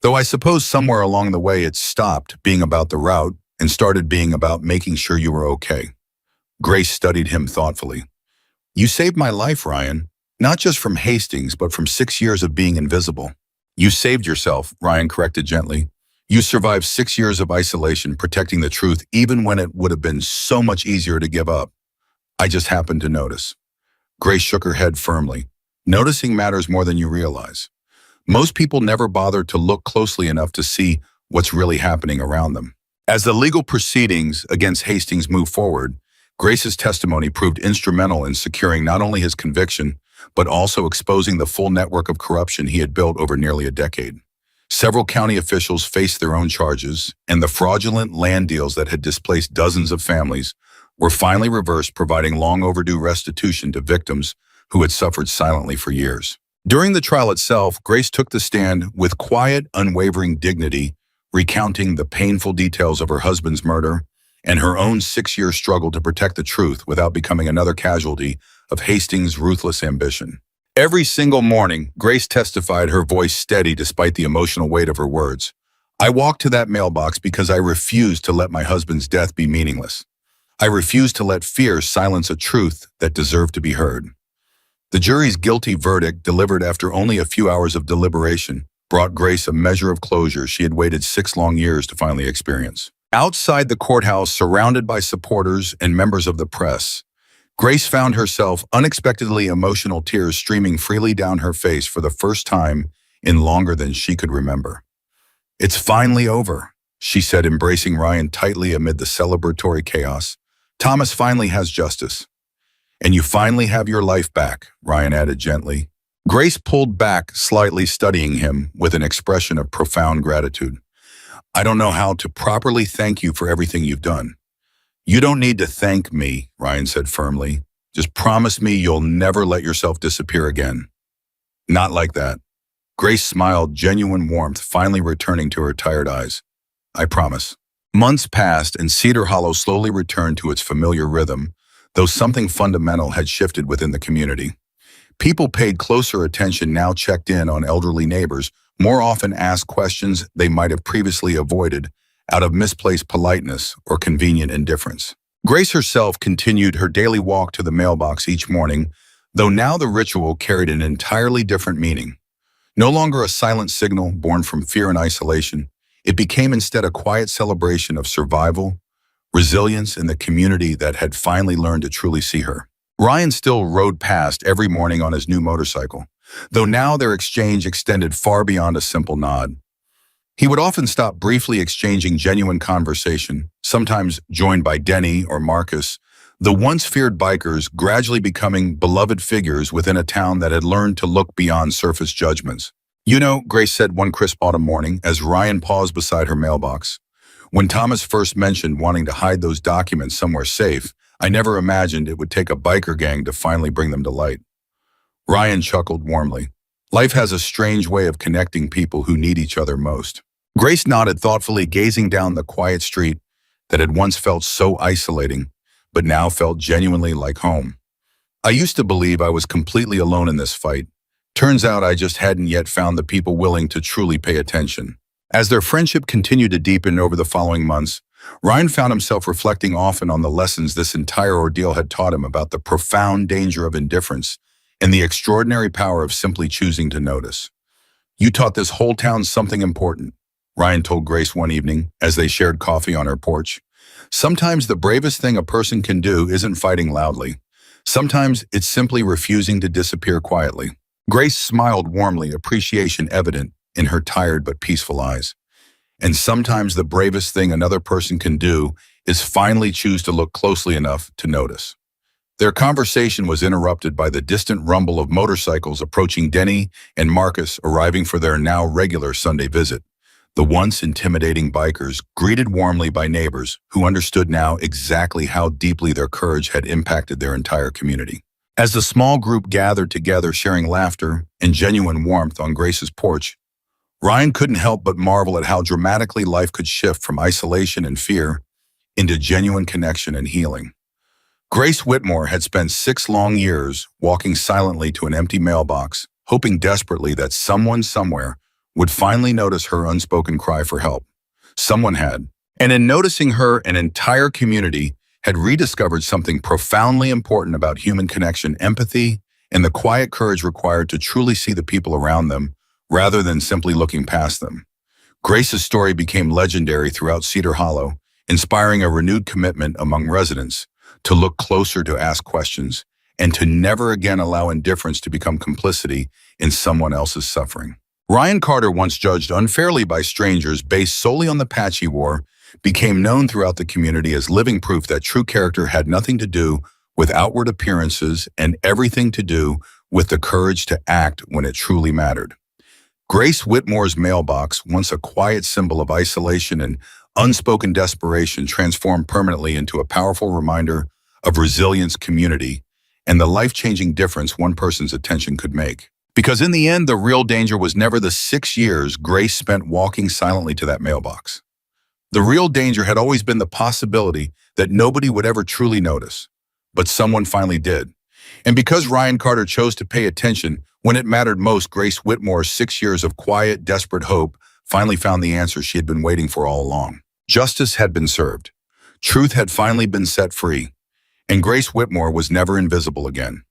"Though I suppose somewhere along the way it stopped being about the route and started being about making sure you were okay." Grace studied him thoughtfully. "You saved my life, Ryan, not just from Hastings, but from 6 years of being invisible." "You saved yourself," Ryan corrected gently. "You survived 6 years of isolation, protecting the truth even when it would have been so much easier to give up. I just happened to notice." Grace shook her head firmly. "Noticing matters more than you realize. Most people never bother to look closely enough to see what's really happening around them." As the legal proceedings against Hastings moved forward, Grace's testimony proved instrumental in securing not only his conviction, but also exposing the full network of corruption he had built over nearly a decade. Several county officials faced their own charges, and the fraudulent land deals that had displaced dozens of families were finally reversed, providing long overdue restitution to victims who had suffered silently for years. During the trial itself, Grace took the stand with quiet, unwavering dignity, recounting the painful details of her husband's murder and her own 6-year struggle to protect the truth without becoming another casualty of Hastings' ruthless ambition. Every single morning, Grace testified, her voice steady despite the emotional weight of her words. "I walked to that mailbox because I refused to let my husband's death be meaningless. I refused to let fear silence a truth that deserved to be heard." The jury's guilty verdict, delivered after only a few hours of deliberation, brought Grace a measure of closure she had waited 6 long years to finally experience. Outside the courthouse, surrounded by supporters and members of the press, Grace found herself unexpectedly emotional, tears streaming freely down her face for the first time in longer than she could remember. "It's finally over," she said, embracing Ryan tightly amid the celebratory chaos. "Thomas finally has justice. And you finally have your life back," Ryan added gently. Grace pulled back slightly, studying him with an expression of profound gratitude. "I don't know how to properly thank you for everything you've done." "You don't need to thank me," Ryan said firmly. "Just promise me you'll never let yourself disappear again." "Not like that." Grace smiled, genuine warmth finally returning to her tired eyes. "I promise." Months passed and Cedar Hollow slowly returned to its familiar rhythm, though something fundamental had shifted within the community. People paid closer attention, now checked in on elderly neighbors, more often asked questions they might have previously avoided out of misplaced politeness or convenient indifference. Grace herself continued her daily walk to the mailbox each morning, though now the ritual carried an entirely different meaning. No longer a silent signal born from fear and isolation, it became instead a quiet celebration of survival, resilience, and the community that had finally learned to truly see her. Ryan still rode past every morning on his new motorcycle, though now their exchange extended far beyond a simple nod. He would often stop briefly exchanging genuine conversation, sometimes joined by Denny or Marcus, the once feared bikers gradually becoming beloved figures within a town that had learned to look beyond surface judgments. "You know," Grace said one crisp autumn morning as Ryan paused beside her mailbox, "when Thomas first mentioned wanting to hide those documents somewhere safe, I never imagined it would take a biker gang to finally bring them to light." Ryan chuckled warmly. Life has a strange way of connecting people who need each other most. Grace nodded thoughtfully, gazing down the quiet street that had once felt so isolating, but now felt genuinely like home. "I used to believe I was completely alone in this fight. Turns out I just hadn't yet found the people willing to truly pay attention." As their friendship continued to deepen over the following months, Ryan found himself reflecting often on the lessons this entire ordeal had taught him about the profound danger of indifference and the extraordinary power of simply choosing to notice. "You taught this whole town something important," Ryan told Grace one evening as they shared coffee on her porch. "Sometimes the bravest thing a person can do isn't fighting loudly. Sometimes it's simply refusing to disappear quietly." Grace smiled warmly, appreciation evident in her tired but peaceful eyes. "And sometimes the bravest thing another person can do is finally choose to look closely enough to notice." Their conversation was interrupted by the distant rumble of motorcycles approaching Denny and Marcus arriving for their now regular Sunday visit. The once intimidating bikers, greeted warmly by neighbors who understood now exactly how deeply their courage had impacted their entire community. As the small group gathered together sharing laughter and genuine warmth on Grace's porch, Ryan couldn't help but marvel at how dramatically life could shift from isolation and fear into genuine connection and healing. Grace Whitmore had spent 6 long years walking silently to an empty mailbox, hoping desperately that someone somewhere would finally notice her unspoken cry for help. Someone had. And in noticing her, an entire community had rediscovered something profoundly important about human connection, empathy, and the quiet courage required to truly see the people around them rather than simply looking past them. Grace's story became legendary throughout Cedar Hollow, inspiring a renewed commitment among residents to look closer, to ask questions, and to never again allow indifference to become complicity in someone else's suffering. Ryan Carter, once judged unfairly by strangers based solely on the patch he wore, became known throughout the community as living proof that true character had nothing to do with outward appearances and everything to do with the courage to act when it truly mattered. Grace Whitmore's mailbox, once a quiet symbol of isolation and unspoken desperation, transformed permanently into a powerful reminder of resilience, community, and the life-changing difference one person's attention could make. Because in the end, the real danger was never the 6 years Grace spent walking silently to that mailbox. The real danger had always been the possibility that nobody would ever truly notice, but someone finally did. And because Ryan Carter chose to pay attention when it mattered most, Grace Whitmore's 6 years of quiet, desperate hope finally found the answer she had been waiting for all along. Justice had been served. Truth had finally been set free, and Grace Whitmore was never invisible again.